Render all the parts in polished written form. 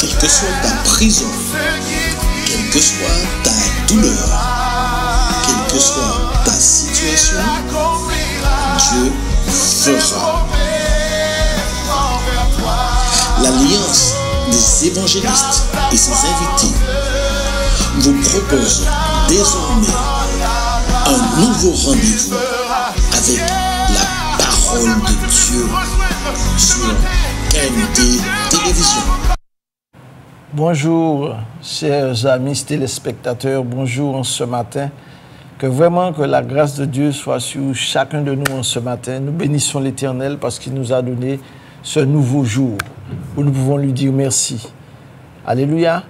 Quelle que soit ta prison, quelle que soit ta douleur, quelle que soit ta situation, Dieu fera. L'Alliance des évangélistes et ses invités vous propose désormais un nouveau rendez-vous avec la parole de Dieu sur KMT Télévision. Bonjour, chers amis téléspectateurs, bonjour en ce matin. Que vraiment que la grâce de Dieu soit sur chacun de nous en ce matin. Nous bénissons l'Éternel parce qu'il nous a donné ce nouveau jour où nous pouvons lui dire merci. Alléluia.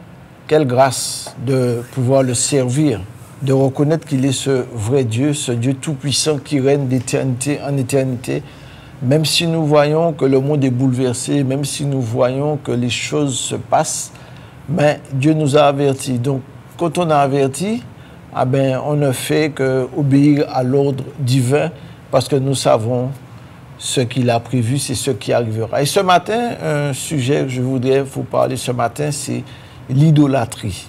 Quelle grâce de pouvoir le servir, de reconnaître qu'il est ce vrai Dieu, ce Dieu tout-puissant qui règne d'éternité en éternité. Même si nous voyons que le monde est bouleversé, même si nous voyons que les choses se passent, mais Dieu nous a avertis. Donc, quand on a averti, on ne fait qu'obéir à l'ordre divin parce que nous savons ce qu'il a prévu, c'est ce qui arrivera. Et ce matin, un sujet que je voudrais vous parler ce matin, c'est l'idolâtrie.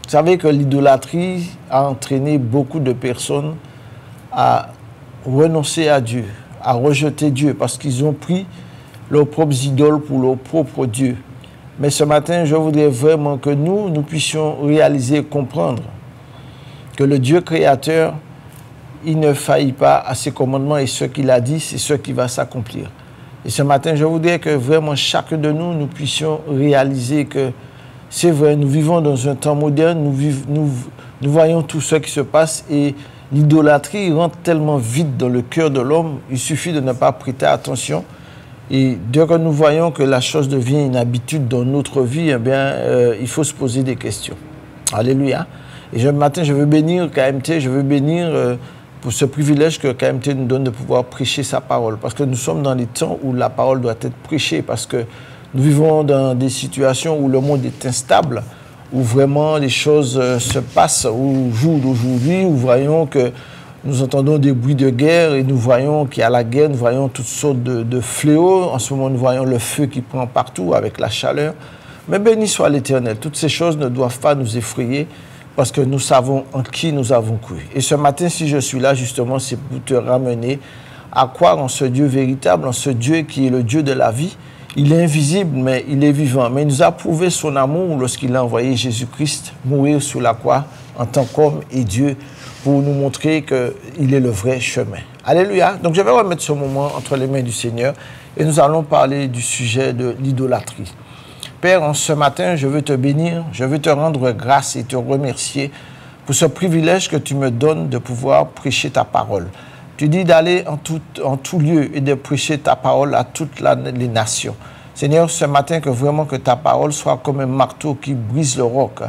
Vous savez que l'idolâtrie a entraîné beaucoup de personnes à renoncer à Dieu, à rejeter Dieu, parce qu'ils ont pris leurs propres idoles pour leur propre Dieu. Mais ce matin, je voudrais vraiment que nous puissions réaliser et comprendre que le Dieu créateur, il ne faillit pas à ses commandements et ce qu'il a dit, c'est ce qui va s'accomplir. Et ce matin, je voudrais que vraiment chacun de nous puissions réaliser que c'est vrai, nous vivons dans un temps moderne, nous voyons tout ce qui se passe et l'idolâtrie rentre tellement vite dans le cœur de l'homme, il suffit de ne pas prêter attention. Et dès que nous voyons que la chose devient une habitude dans notre vie, il faut se poser des questions. Alléluia. Et ce matin, je veux bénir KMT, je veux bénir pour ce privilège que KMT nous donne de pouvoir prêcher sa parole. Parce que nous sommes dans les temps où la parole doit être prêchée, parce que nous vivons dans des situations où le monde est instable, où vraiment les choses se passent au jour d'aujourd'hui, où voyons que nous entendons des bruits de guerre et nous voyons qu'il y a la guerre, nous voyons toutes sortes de fléaux. En ce moment, nous voyons le feu qui prend partout avec la chaleur. Mais béni soit l'Éternel. Toutes ces choses ne doivent pas nous effrayer parce que nous savons en qui nous avons cru. Et ce matin, si je suis là, justement, c'est pour te ramener à croire en ce Dieu véritable, en ce Dieu qui est le Dieu de la vie. Il est invisible, mais il est vivant. Mais il nous a prouvé son amour lorsqu'il a envoyé Jésus-Christ mourir sur la croix en tant qu'homme et Dieu pour nous montrer qu'il est le vrai chemin. Alléluia. Donc je vais remettre ce moment entre les mains du Seigneur et nous allons parler du sujet de l'idolâtrie. Père, en ce matin, je veux te bénir, je veux te rendre grâce et te remercier pour ce privilège que tu me donnes de pouvoir prêcher ta parole. Tu dis d'aller en tout lieu et de prêcher ta parole à toutes les nations. Seigneur, ce matin, que ta parole soit comme un marteau qui brise le roc.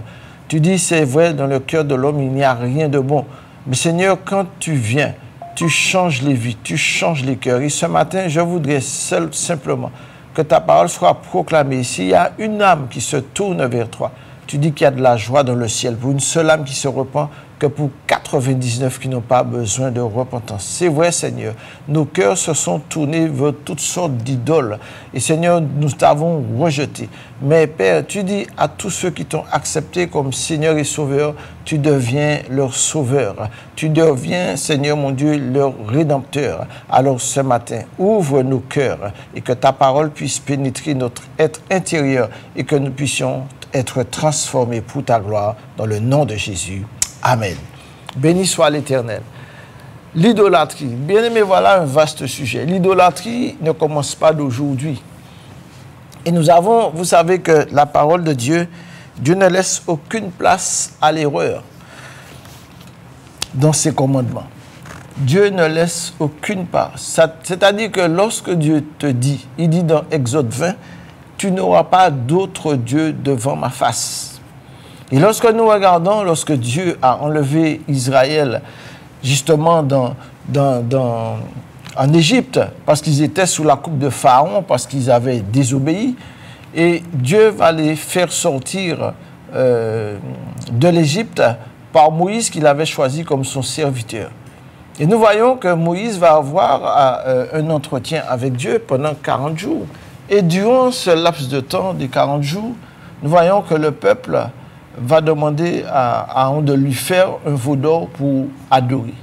Tu dis, c'est vrai, dans le cœur de l'homme, il n'y a rien de bon. Mais Seigneur, quand tu viens, tu changes les vies, tu changes les cœurs. Et ce matin, je voudrais simplement que ta parole soit proclamée. S'il y a une âme qui se tourne vers toi, tu dis qu'il y a de la joie dans le ciel. Pour une seule âme qui se repent, que pour 99 qui n'ont pas besoin de repentance. C'est vrai, Seigneur. Nos cœurs se sont tournés vers toutes sortes d'idoles. Et Seigneur, nous t'avons rejeté. Mais Père, tu dis à tous ceux qui t'ont accepté comme Seigneur et Sauveur, tu deviens leur Sauveur. Tu deviens, Seigneur mon Dieu, leur Rédempteur. Alors ce matin, ouvre nos cœurs et que ta parole puisse pénétrer notre être intérieur et que nous puissions être transformés pour ta gloire dans le nom de Jésus. Amen. Béni soit l'Éternel. L'idolâtrie. Bien aimé, voilà un vaste sujet. L'idolâtrie ne commence pas d'aujourd'hui. Et nous avons, vous savez que la parole de Dieu, Dieu ne laisse aucune place à l'erreur dans ses commandements. Dieu ne laisse aucune place. C'est-à-dire que lorsque Dieu te dit, il dit dans Exode 20, tu n'auras pas d'autre Dieu devant ma face. Et lorsque nous regardons, lorsque Dieu a enlevé Israël justement en Égypte, parce qu'ils étaient sous la coupe de Pharaon, parce qu'ils avaient désobéi, et Dieu va les faire sortir de l'Égypte par Moïse qu'il avait choisi comme son serviteur. Et nous voyons que Moïse va avoir un entretien avec Dieu pendant 40 jours. Et durant ce laps de temps des 40 jours, nous voyons que le peuple va demander à Aaron de lui faire un veau d'or pour adorer.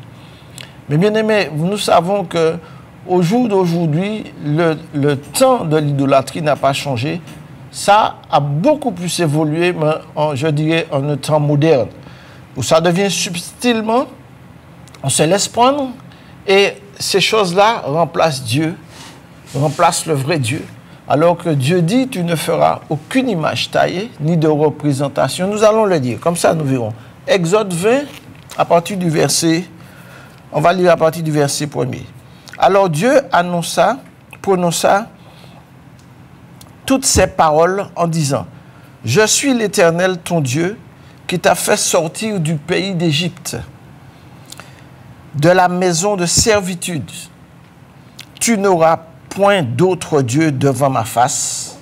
Mais bien aimé, nous savons que au jour d'aujourd'hui, le temps de l'idolâtrie n'a pas changé. Ça a beaucoup plus évolué, mais je dirais en un temps moderne, où ça devient subtilement, on se laisse prendre, et ces choses-là remplacent Dieu, remplacent le vrai Dieu. Alors que Dieu dit, tu ne feras aucune image taillée, ni de représentation. Nous allons le dire, comme ça nous verrons. Exode 20, à partir du verset, on va lire à partir du verset 1er. Alors Dieu prononça toutes ces paroles en disant, « Je suis l'Éternel ton Dieu, qui t'a fait sortir du pays d'Égypte, de la maison de servitude. Tu n'auras point d'autre Dieu devant ma face.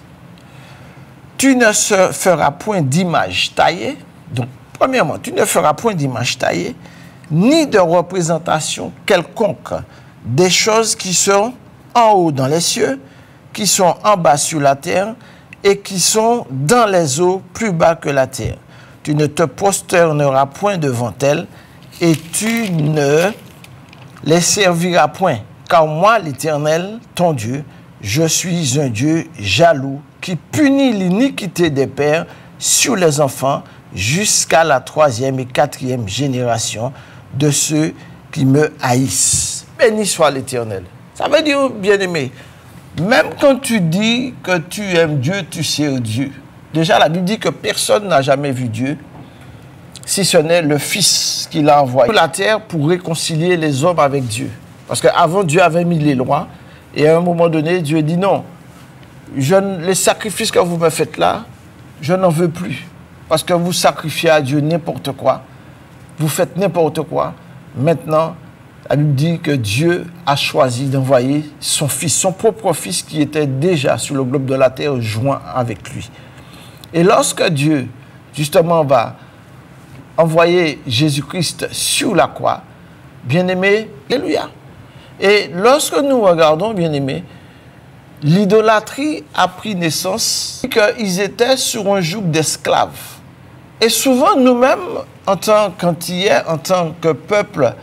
Tu ne feras point d'image taillée. » Donc, premièrement, tu ne feras point d'image taillée, ni de représentation quelconque des choses qui sont en haut dans les cieux, qui sont en bas sur la terre et qui sont dans les eaux plus bas que la terre. Tu ne te prosterneras point devant elles et tu ne les serviras point. Car moi, l'Éternel, ton Dieu, je suis un Dieu jaloux qui punit l'iniquité des pères sur les enfants jusqu'à la 3e et 4e génération de ceux qui me haïssent. Béni soit l'Éternel. Ça veut dire, bien-aimé, même quand tu dis que tu aimes Dieu, tu sers Dieu. Déjà, la Bible dit que personne n'a jamais vu Dieu, si ce n'est le Fils qu'il a envoyé sur la terre pour réconcilier les hommes avec Dieu. Parce qu'avant, Dieu avait mis les lois, et à un moment donné, Dieu dit non, les sacrifices que vous me faites là, je n'en veux plus. Parce que vous sacrifiez à Dieu n'importe quoi, vous faites n'importe quoi. Maintenant, la Bible dit que Dieu a choisi d'envoyer son Fils, son propre Fils qui était déjà sur le globe de la terre, joint avec lui. Et lorsque Dieu, justement, va envoyer Jésus-Christ sur la croix, bien-aimé, alléluia. Et lorsque nous regardons, bien-aimé, l'idolâtrie a pris naissance, qu'ils étaient sur un joug d'esclaves. Et souvent, nous-mêmes, en tant qu'Antillais, en tant que peuple,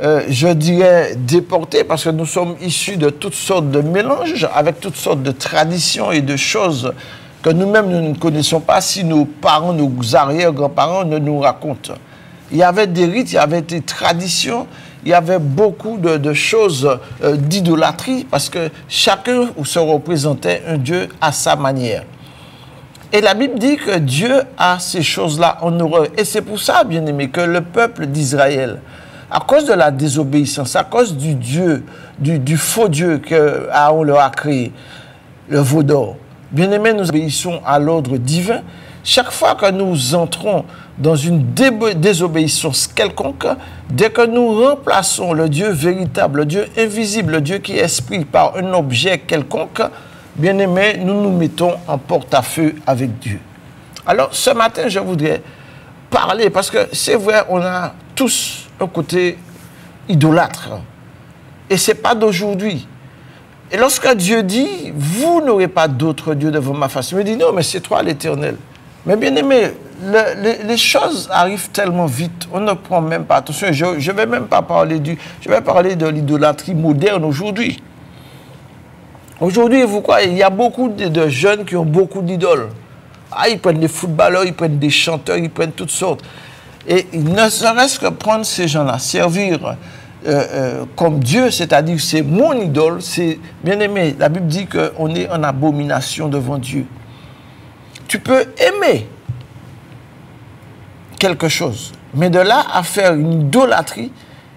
je dirais déportés, parce que nous sommes issus de toutes sortes de mélanges, avec toutes sortes de traditions et de choses que nous-mêmes nous ne connaissons pas si nos parents, nos arrière-grands-parents ne nous racontent. Il y avait des rites, il y avait des traditions, il y avait beaucoup de choses d'idolâtrie, parce que chacun se représentait un Dieu à sa manière. Et la Bible dit que Dieu a ces choses-là en horreur. Et c'est pour ça, bien aimé, que le peuple d'Israël, à cause de la désobéissance, à cause du Dieu, du faux Dieu qu'Aaron leur a créé, le veau d'or, bien aimé, nous obéissons à l'ordre divin. Chaque fois que nous entrons dans une désobéissance quelconque, dès que nous remplaçons le Dieu véritable, le Dieu invisible, le Dieu qui est esprit par un objet quelconque, bien aimé, nous nous mettons en porte-à-feu avec Dieu. Alors, ce matin, je voudrais parler, parce que c'est vrai, on a tous un côté idolâtre. Et ce n'est pas d'aujourd'hui. Et lorsque Dieu dit, vous n'aurez pas d'autre Dieu devant ma face, il me dit, non, mais c'est toi l'Éternel. Mais bien aimé, les choses arrivent tellement vite, on ne prend même pas attention. Je ne vais même pas parler je vais parler de l'idolâtrie moderne aujourd'hui. Aujourd'hui, vous croyez, il y a beaucoup de jeunes qui ont beaucoup d'idoles. Ah, ils prennent des footballeurs, ils prennent des chanteurs, ils prennent toutes sortes. Et ne serait-ce que prendre ces gens-là, servir comme Dieu, c'est-à-dire c'est mon idole, c'est bien aimé. La Bible dit qu'on est en abomination devant Dieu. Tu peux aimer quelque chose, mais de là à faire une idolâtrie,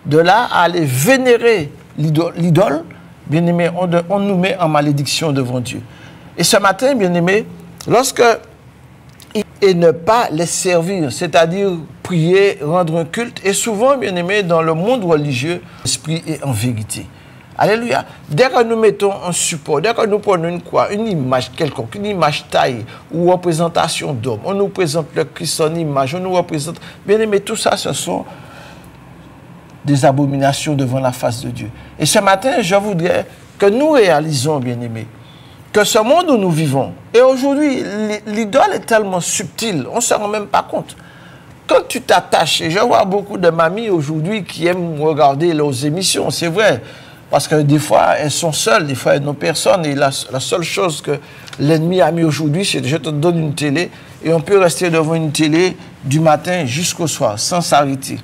de là à aller vénérer l'idole, bien aimé, on nous met en malédiction devant Dieu. Et ce matin, bien aimé, lorsque et ne pas les servir, c'est-à-dire prier, rendre un culte. Et souvent, bien aimé, dans le monde religieux, l'esprit est en vérité. Alléluia. Dès que nous mettons un support, dès que nous prenons une croix, une image quelconque, une image taille ou représentation d'homme, on nous présente le Christ en image, on nous représente, bien aimé, tout ça, ce sont des abominations devant la face de Dieu. Et ce matin, je voudrais que nous réalisons, bien aimé, que ce monde où nous vivons, Et aujourd'hui, l'idole est tellement subtile, on ne se rend même pas compte. Quand tu t'attaches, et je vois beaucoup de mamies aujourd'hui qui aiment regarder leurs émissions, c'est vrai, parce que des fois, elles sont seules, des fois, elles n'ont personne, et la seule chose que l'ennemi a mis aujourd'hui, c'est que je te donne une télé, et on peut rester devant une télé du matin jusqu'au soir, sans s'arrêter.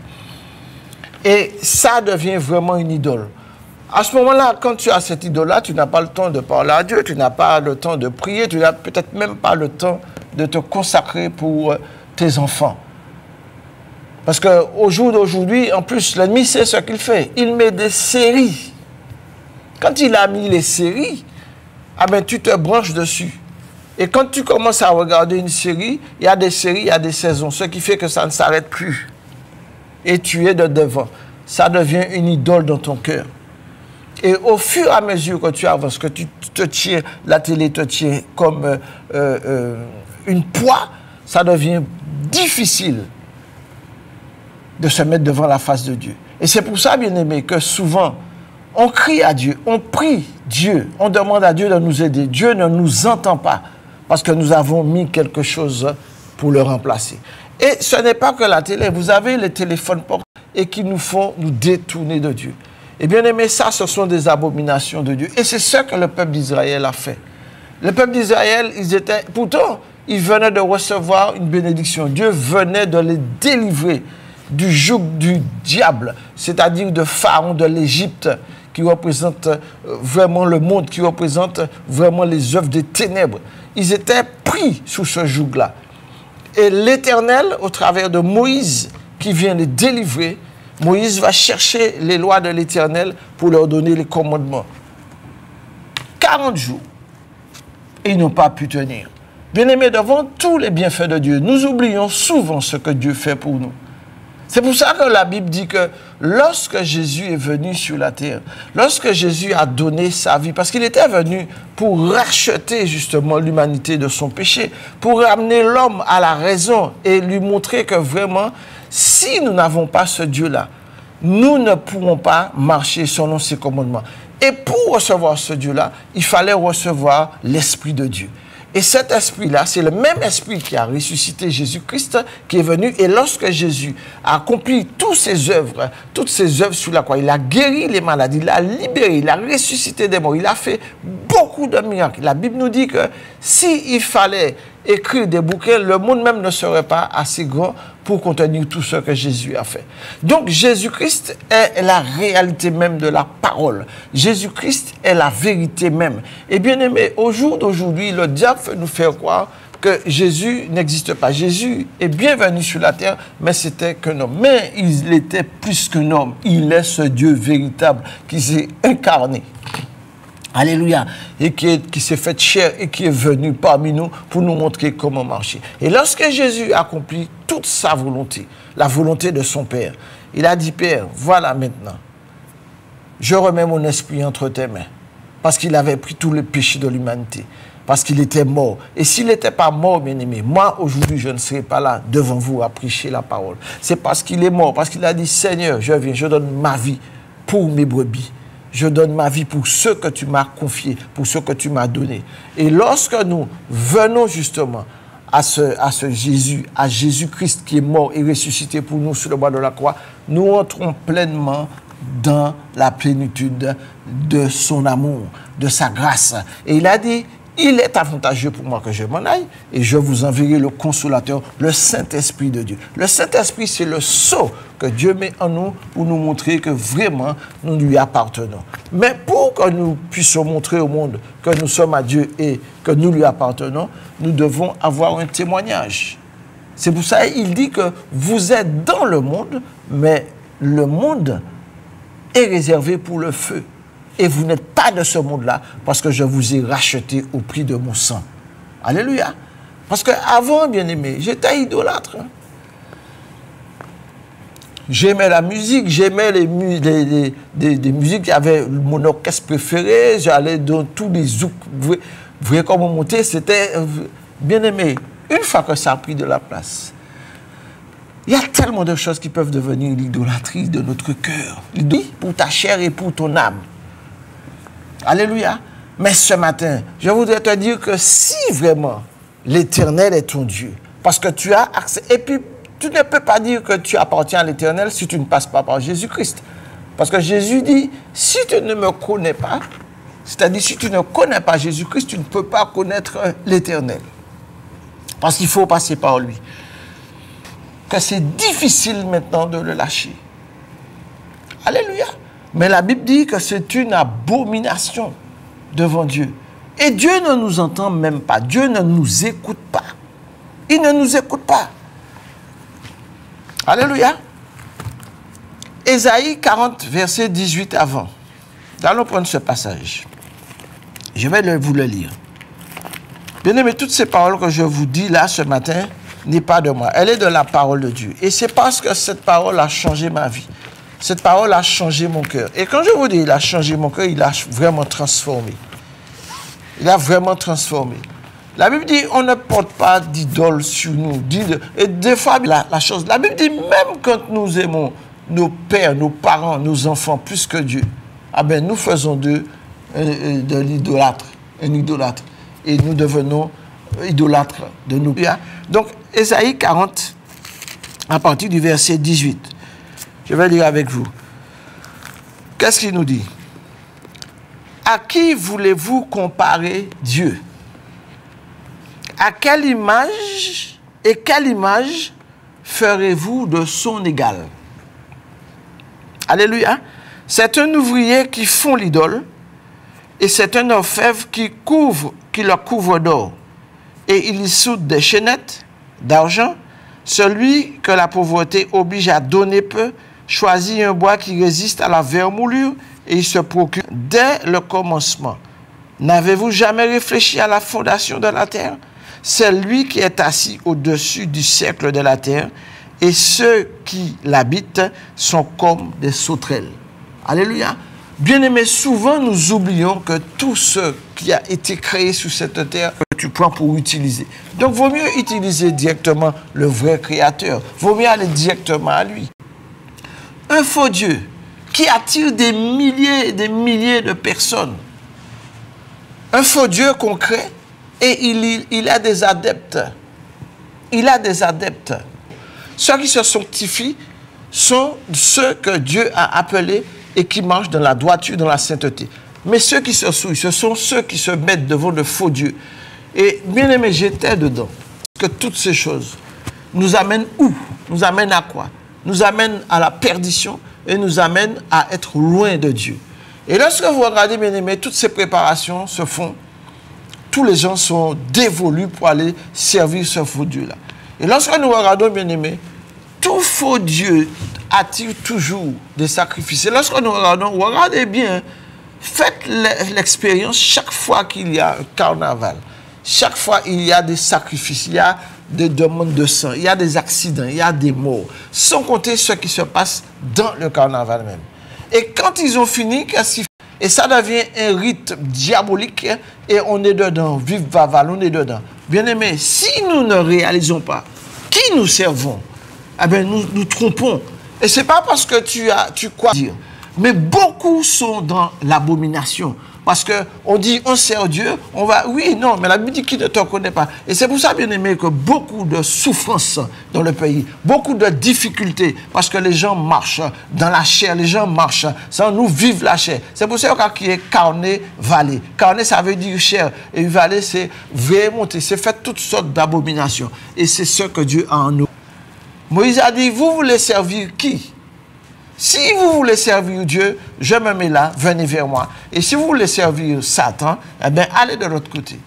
Et ça devient vraiment une idole. À ce moment-là, quand tu as cette idole-là, tu n'as pas le temps de parler à Dieu, tu n'as pas le temps de prier, tu n'as peut-être même pas le temps de te consacrer pour tes enfants. Parce qu'au jour d'aujourd'hui, en plus, l'ennemi sait ce qu'il fait. Il met des séries. Quand il a mis les séries, ah ben, tu te branches dessus. Et quand tu commences à regarder une série, il y a des séries, il y a des saisons, ce qui fait que ça ne s'arrête plus. Et tu es de devant. Ça devient une idole dans ton cœur. Et au fur et à mesure que tu avances, que tu te tiens, la télé te tient comme une proie, ça devient difficile de se mettre devant la face de Dieu. Et c'est pour ça, bien-aimé, que souvent, on crie à Dieu, on prie Dieu, on demande à Dieu de nous aider. Dieu ne nous entend pas parce que nous avons mis quelque chose pour le remplacer. Et ce n'est pas que la télé. Vous avez les téléphones portables et qui nous font nous détourner de Dieu. Et bien aimé, ça, ce sont des abominations de Dieu. Et c'est ce que le peuple d'Israël a fait. Le peuple d'Israël, pourtant, ils venaient de recevoir une bénédiction. Dieu venait de les délivrer du joug du diable, c'est-à-dire de Pharaon, de l'Égypte, qui représente vraiment le monde, qui représente vraiment les œuvres des ténèbres. Ils étaient pris sous ce joug-là. Et l'Éternel, au travers de Moïse, qui vient les délivrer, Moïse va chercher les lois de l'Éternel pour leur donner les commandements. 40 jours. Et ils n'ont pas pu tenir. Bien-aimés, devant tous les bienfaits de Dieu, nous oublions souvent ce que Dieu fait pour nous. C'est pour ça que la Bible dit que lorsque Jésus est venu sur la terre, lorsque Jésus a donné sa vie, parce qu'il était venu pour racheter justement l'humanité de son péché, pour ramener l'homme à la raison et lui montrer que vraiment, si nous n'avons pas ce Dieu-là, nous ne pourrons pas marcher selon ses commandements. Et pour recevoir ce Dieu-là, il fallait recevoir l'Esprit de Dieu. Et cet esprit-là, c'est le même esprit qui a ressuscité Jésus-Christ, qui est venu. Et lorsque Jésus a accompli toutes ses œuvres sur la croix, il a guéri les maladies, il a libéré, il a ressuscité des morts, il a fait beaucoup de miracles. La Bible nous dit que s'il fallait écrire des bouquins, le monde même ne serait pas assez grand pour contenir tout ce que Jésus a fait. Donc Jésus-Christ est la réalité même de la parole. Jésus-Christ est la vérité même. Et bien aimé, au jour d'aujourd'hui, le diable veut nous faire croire que Jésus n'existe pas. Jésus est bien venu sur la terre, mais c'était qu'un homme. Mais il était plus qu'un homme. Il est ce Dieu véritable qui s'est incarné. Alléluia. Et qui s'est fait chair et qui est venu parmi nous pour nous montrer comment marcher. Et lorsque Jésus accomplit toute sa volonté, la volonté de son Père, il a dit, Père, voilà maintenant, je remets mon esprit entre tes mains. Parce qu'il avait pris tous les péchés de l'humanité. Parce qu'il était mort. Et s'il n'était pas mort, bien-aimé, moi, aujourd'hui, je ne serais pas là devant vous à prêcher la parole. C'est parce qu'il est mort, parce qu'il a dit, Seigneur, je viens, je donne ma vie pour mes brebis. Je donne ma vie pour ce que tu m'as confié, pour ce que tu m'as donné. Et lorsque nous venons justement à ce Jésus, à Jésus-Christ qui est mort et ressuscité pour nous sur le bois de la croix, nous entrons pleinement dans la plénitude de son amour, de sa grâce. Et il a dit, il est avantageux pour moi que je m'en aille et je vous enverrai le consolateur, le Saint-Esprit de Dieu. Le Saint-Esprit, c'est le sceau que Dieu met en nous pour nous montrer que vraiment nous lui appartenons. Mais pour que nous puissions montrer au monde que nous sommes à Dieu et que nous lui appartenons, nous devons avoir un témoignage. C'est pour ça qu'il dit que vous êtes dans le monde, mais le monde est réservé pour le feu. Et vous n'êtes pas de ce monde-là parce que je vous ai racheté au prix de mon sang. Alléluia. Parce qu'avant, bien-aimé, j'étais idolâtre. J'aimais la musique, j'aimais des musiques qui avaient mon orchestre préféré. J'allais dans tous les zouks. Vous voyez comment monter, c'était bien-aimé. Une fois que ça a pris de la place, il y a tellement de choses qui peuvent devenir l'idolâtrie de notre cœur. Pour ta chair et pour ton âme. Alléluia. Mais ce matin, je voudrais te dire que si vraiment l'Éternel est ton Dieu, parce que tu as accès, et puis tu ne peux pas dire que tu appartiens à l'Éternel si tu ne passes pas par Jésus-Christ. Parce que Jésus dit, si tu ne me connais pas, c'est-à-dire si tu ne connais pas Jésus-Christ, tu ne peux pas connaître l'Éternel. Parce qu'il faut passer par lui. Que c'est difficile maintenant de le lâcher. Alléluia. Mais la Bible dit que c'est une abomination devant Dieu. Et Dieu ne nous entend même pas. Dieu ne nous écoute pas. Il ne nous écoute pas. Alléluia. Ésaïe 40, verset 18 avant. Allons prendre ce passage. Je vais vous le lire. Bien-aimés, toutes ces paroles que je vous dis là ce matin n'est pas de moi. Elle est de la parole de Dieu. Et c'est parce que cette parole a changé ma vie. Cette parole a changé mon cœur. Et quand je vous dis il a changé mon cœur, il a vraiment transformé. Il a vraiment transformé. La Bible dit, on ne porte pas d'idole sur nous. Et des fois, la chose, la Bible dit, même quand nous aimons nos pères, nos parents, nos enfants, plus que Dieu, ah ben, nous faisons de l'idolâtre, un idolâtre. Et nous devenons idolâtres de nos pères. Donc, Ésaïe 40, à partir du verset 18. Je vais lire avec vous. Qu'est-ce qu'il nous dit? À qui voulez-vous comparer Dieu? À quelle image et quelle image ferez-vous de son égal? Alléluia. C'est un ouvrier qui fond l'idole et c'est un orfèvre qui le couvre d'or. Et il y soude des chaînettes d'argent. Celui que la pauvreté oblige à donner peu choisit un bois qui résiste à la vermoulure et il se procure dès le commencement. N'avez-vous jamais réfléchi à la fondation de la terre? C'est lui qui est assis au-dessus du cercle de la terre et ceux qui l'habitent sont comme des sauterelles. Alléluia. Bien-aimés, souvent nous oublions que tout ce qui a été créé sur cette terre, tu prends pour utiliser. Donc, vaut mieux utiliser directement le vrai Créateur. Vaut mieux aller directement à lui. Un faux Dieu qui attire des milliers et des milliers de personnes. Un faux Dieu concret et il a des adeptes. Il a des adeptes. Ceux qui se sanctifient sont ceux que Dieu a appelés et qui marchent dans la droiture, dans la sainteté. Mais ceux qui se souillent, ce sont ceux qui se mettent devant le faux Dieu. Et bien aimé, j'étais dedans. Parce que toutes ces choses nous amènent où? Nous amènent à quoi? Nous amènent à la perdition et nous amènent à être loin de Dieu. Et lorsque vous regardez, bien aimé, toutes ces préparations se font. Tous les gens sont dévolus pour aller servir ce faux Dieu-là. Et lorsque nous regardons, bien aimé, tout faux Dieu attire toujours des sacrifices. Et lorsque nous regardons, regardez bien, faites l'expérience chaque fois qu'il y a un carnaval. Chaque fois il y a des sacrifices, il y a des demandes de sang, il y a des accidents, il y a des morts. Sans compter ce qui se passe dans le carnaval même. Et quand ils ont fini, et ça devient un rite diabolique et on est dedans, vive Vaval, on est dedans. Bien aimé, si nous ne réalisons pas qui nous servons, eh bien nous trompons. Et ce n'est pas parce que tu crois dire, mais beaucoup sont dans l'abomination. Parce qu'on dit, on sert Dieu, on va... Oui, non, mais la Bible dit qu'il ne te connaît pas. Et c'est pour ça, bien aimé, que beaucoup de souffrances dans le pays, beaucoup de difficultés, parce que les gens marchent dans la chair, les gens marchent, sans nous vivre la chair. C'est pour ça qu'il y a carné, vallée. Carné, ça veut dire chair. Et vallée, c'est véhémonté, c'est fait toutes sortes d'abominations. Et c'est ce que Dieu a en nous. Moïse a dit, vous voulez servir qui? Si vous voulez servir Dieu, je me mets là, venez vers moi. Et si vous voulez servir Satan, eh bien, allez de l'autre côté.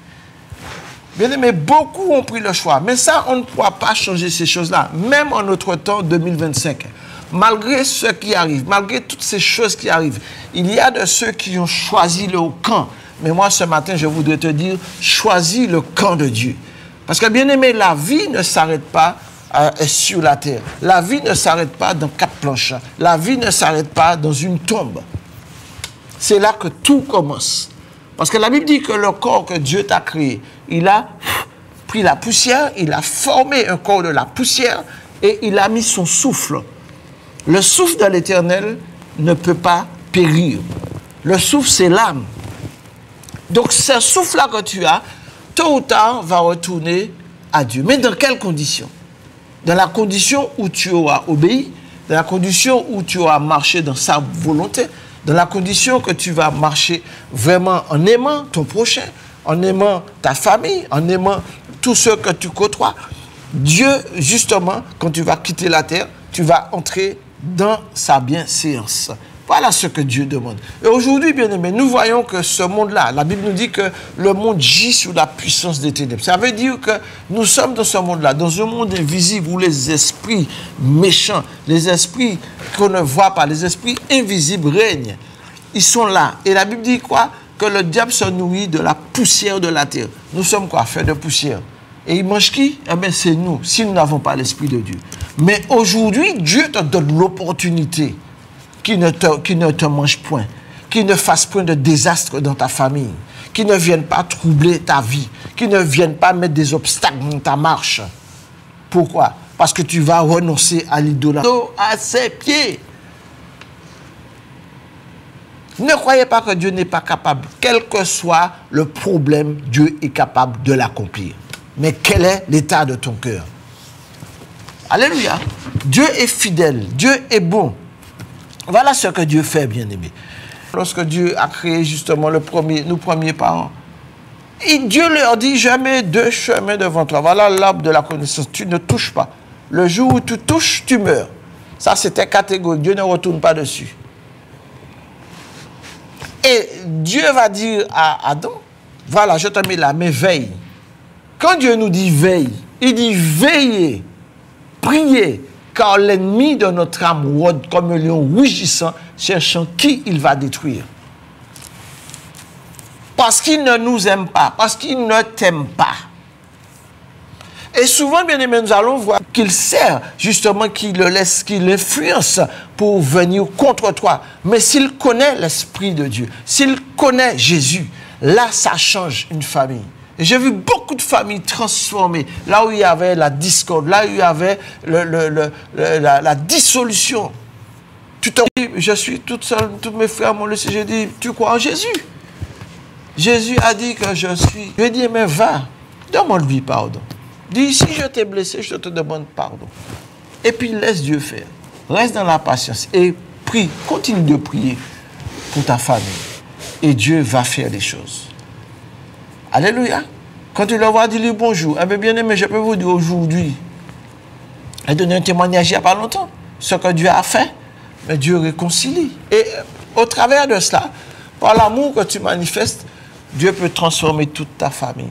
Bien aimé, beaucoup ont pris le choix. Mais ça, on ne pourra pas changer ces choses-là, même en notre temps 2025. Malgré ce qui arrive, malgré toutes ces choses qui arrivent, il y a de ceux qui ont choisi le camp. Mais moi, ce matin, je voudrais te dire, choisis le camp de Dieu. Parce que, bien aimé, la vie ne s'arrête pas sur la terre. La vie ne s'arrête pas dans 4 planches. La vie ne s'arrête pas dans une tombe. C'est là que tout commence. Parce que la Bible dit que le corps que Dieu t'a créé, il a pris la poussière, il a formé un corps de la poussière et il a mis son souffle. Le souffle de l'Éternel ne peut pas périr. Le souffle, c'est l'âme. Donc, ce souffle-là que tu as, tôt ou tard, va retourner à Dieu. Mais dans quelles conditions? Dans la condition où tu auras obéi, dans la condition où tu auras marché dans sa volonté, dans la condition que tu vas marcher vraiment en aimant ton prochain, en aimant ta famille, en aimant tous ceux que tu côtoies. Dieu, justement, quand tu vas quitter la terre, tu vas entrer dans sa bienséance. Voilà ce que Dieu demande. Et aujourd'hui, bien aimé, nous voyons que ce monde-là, la Bible nous dit que le monde gît sous la puissance des ténèbres. Ça veut dire que nous sommes dans ce monde-là, dans un monde invisible où les esprits méchants, les esprits qu'on ne voit pas, les esprits invisibles règnent. Ils sont là. Et la Bible dit quoi? Que le diable se nourrit de la poussière de la terre. Nous sommes quoi? Faits de poussière. Et il mange qui? Eh bien, c'est nous, si nous n'avons pas l'Esprit de Dieu. Mais aujourd'hui, Dieu te donne l'opportunité qui ne te mange point, qui ne fasse point de désastre dans ta famille, qui ne vienne pas troubler ta vie, qui ne vienne pas mettre des obstacles dans ta marche. Pourquoi? Parce que tu vas renoncer à l'idolâtrie, à ses pieds. Ne croyez pas que Dieu n'est pas capable. Quel que soit le problème, Dieu est capable de l'accomplir. Mais quel est l'état de ton cœur? Alléluia. Dieu est fidèle. Dieu est bon. Voilà ce que Dieu fait, bien-aimé. Lorsque Dieu a créé justement nos premiers parents, et Dieu leur dit, je mets deux chemins devant toi. Voilà l'arbre de la connaissance. Tu ne touches pas. Le jour où tu touches, tu meurs. Ça, c'était catégorique. Dieu ne retourne pas dessus. Et Dieu va dire à Adam, voilà, je te mets là, mais veille. Quand Dieu nous dit veille, il dit veillez, priez, car l'ennemi de notre âme rôde comme un lion rugissant, cherchant qui il va détruire. Parce qu'il ne nous aime pas, parce qu'il ne t'aime pas. Et souvent, bien aimé, nous allons voir qu'il sert, justement, qu'il le laisse, qu'il l'influence pour venir contre toi. Mais s'il connaît l'Esprit de Dieu, s'il connaît Jésus, là, ça change une famille. Et j'ai vu beaucoup de familles transformées, là où il y avait la discorde, là où il y avait la dissolution. Tu te dis, je suis toute seule, tous mes frères m'ont laissé, j'ai dit, tu crois en Jésus? Jésus a dit que je suis. Je lui ai dit, mais va, demande-lui pardon. Dis, si je t'ai blessé, je te demande pardon. Et puis laisse Dieu faire. Reste dans la patience et prie, continue de prier pour ta famille. Et Dieu va faire des choses. Alléluia. Quand tu le vois, dis-lui bonjour. Eh bien aimé, je peux vous dire aujourd'hui, j'ai donné un témoignage il n'y a pas longtemps, ce que Dieu a fait, mais Dieu réconcilie. Et au travers de cela, par l'amour que tu manifestes, Dieu peut transformer toute ta famille.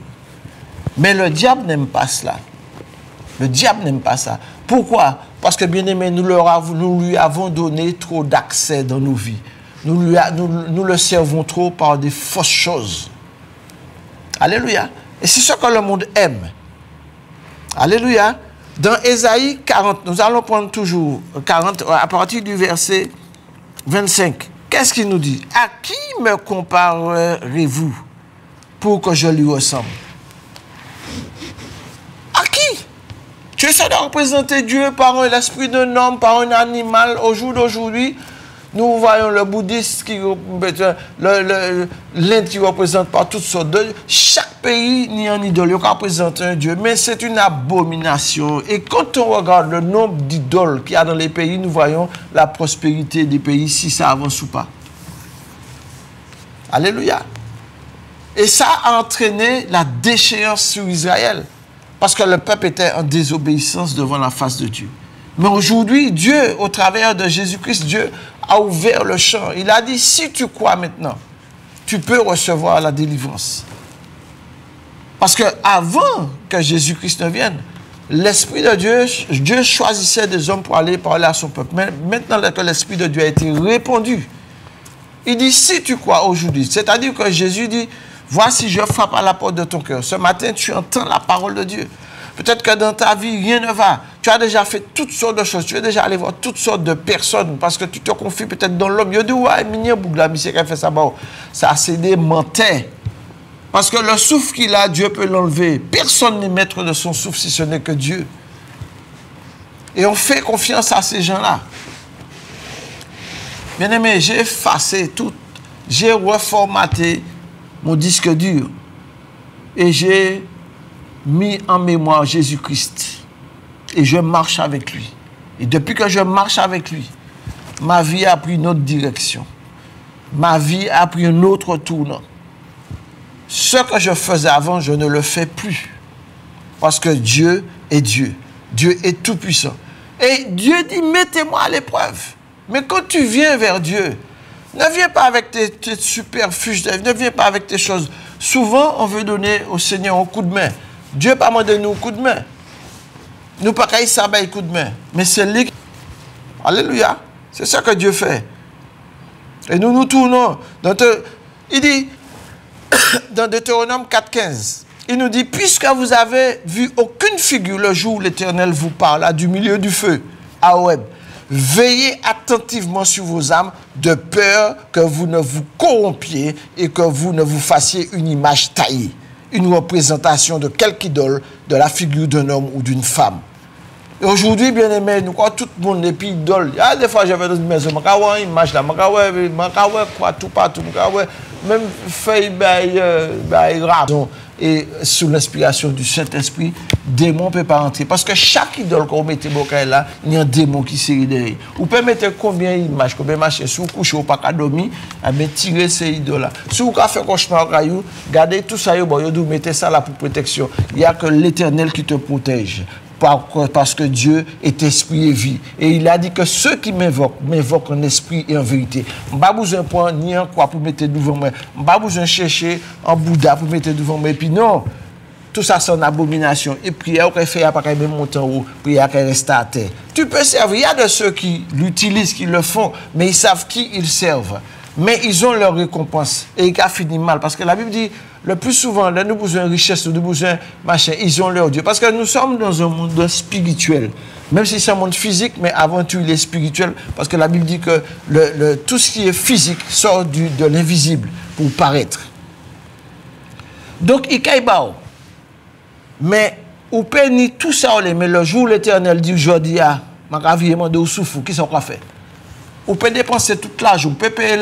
Mais le diable n'aime pas cela. Le diable n'aime pas ça. Pourquoi? Parce que, bien aimé, nous lui avons donné trop d'accès dans nos vies. Nous le servons trop par des fausses choses. Alléluia. Et c'est ce que le monde aime. Alléluia. Dans Ésaïe 40, nous allons prendre toujours 40, à partir du verset 25. Qu'est-ce qu'il nous dit? À qui me comparerez-vous pour que je lui ressemble? À qui? Tu essaies de représenter Dieu par l'esprit d'un homme, par un animal. Au jour d'aujourd'hui, nous voyons le bouddhiste, l'Inde qui représente par toutes sortes de... Chaque pays n'y a un idole, il représente un Dieu, mais c'est une abomination. Et quand on regarde le nombre d'idoles qu'il y a dans les pays, nous voyons la prospérité des pays, si ça avance ou pas. Alléluia. Et ça a entraîné la déchéance sur Israël, parce que le peuple était en désobéissance devant la face de Dieu. Mais aujourd'hui, Dieu, au travers de Jésus-Christ, Dieu a ouvert le champ. Il a dit, si tu crois maintenant, tu peux recevoir la délivrance. Parce que avant que Jésus-Christ ne vienne, l'Esprit de Dieu, Dieu choisissait des hommes pour aller parler à son peuple. Mais maintenant que l'Esprit de Dieu a été répandu, il dit, si tu crois aujourd'hui, c'est-à-dire que Jésus dit, voici, je frappe à la porte de ton cœur. Ce matin, tu entends la parole de Dieu. Peut-être que dans ta vie, rien ne va. Tu as déjà fait toutes sortes de choses. Tu es déjà allé voir toutes sortes de personnes parce que tu te confies peut-être dans l'homme. Il dit, ouais, ça c'est des menteurs. Parce que le souffle qu'il a, Dieu peut l'enlever. Personne n'est maître de son souffle si ce n'est que Dieu. Et on fait confiance à ces gens-là. Bien-aimé, j'ai effacé tout. J'ai reformaté mon disque dur et j'ai mis en mémoire Jésus-Christ. Et je marche avec lui. Et depuis que je marche avec lui, ma vie a pris une autre direction. Ma vie a pris un autre tournant. Ce que je faisais avant, je ne le fais plus. Parce que Dieu est Dieu. Dieu est tout-puissant. Et Dieu dit, mettez-moi à l'épreuve. Mais quand tu viens vers Dieu, ne viens pas avec tes superfuges, ne viens pas avec tes choses. Souvent, on veut donner au Seigneur un coup de main. Dieu n'a pas demandé nous un coup de main. Nous pas qu'à ça un coup de main. Mais c'est lui qui... Alléluia. C'est ça que Dieu fait. Et nous nous tournons. Il dit, dans Deutéronome 4,15, il nous dit, puisque vous avez vu aucune figure le jour où l'Éternel vous parla du milieu du feu, à Horeb, veillez attentivement sur vos âmes, de peur que vous ne vous corrompiez et que vous ne vous fassiez une image taillée, une représentation de quelque idole, de la figure d'un homme ou d'une femme. Et aujourd'hui, bien aimé, nous croyons tout le monde est idole. Il y a des fois, je vais dans une maison, je vois une image là, je vois quoi tout partout, même fait rap. Et sous l'inspiration du Saint-Esprit, démon ne peut pas entrer. Parce que chaque idole qu'on met là, il y a un démon qui s'est derrière. Vous pouvez mettre combien d'images, combien de machines, si vous couchez ou pas qu'à dormir, tirez ces idoles-là. Si vous faites cauchemar, gardez tout ça, vous mettez ça là pour protection. Il n'y a que l'Éternel qui te protège. Parce que Dieu est esprit et vie. Et il a dit que ceux qui m'invoquent en esprit et en vérité. Je n'ai pas besoin de prendre ni en quoi pour mettre devant moi. Je n'ai pas besoin de chercher un Bouddha pour mettre devant moi. Et puis non, tout ça c'est une abomination. Et prière qu'on fait, il n'y a pas qu'à même monter en haut, prière qu'à rester à terre. Tu peux servir. Il y a de ceux qui l'utilisent, qui le font, mais ils savent qui ils servent. Mais ils ont leur récompense. Et ils ont fini mal. Parce que la Bible dit, le plus souvent, là, nous avons besoin de richesse, nous avons besoin de machin, ils ont leur Dieu. Parce que nous sommes dans un monde spirituel. Même si c'est un monde physique, mais avant tout, il est spirituel. Parce que la Bible dit que tout ce qui est physique sort de l'invisible pour paraître. Donc, il y a mais, on peut ni tout ça, mais le jour où l'Éternel dit aujourd'hui, ma vie est de souffle, qui s'en fait? On peut dépenser toute l'argent, on peut payer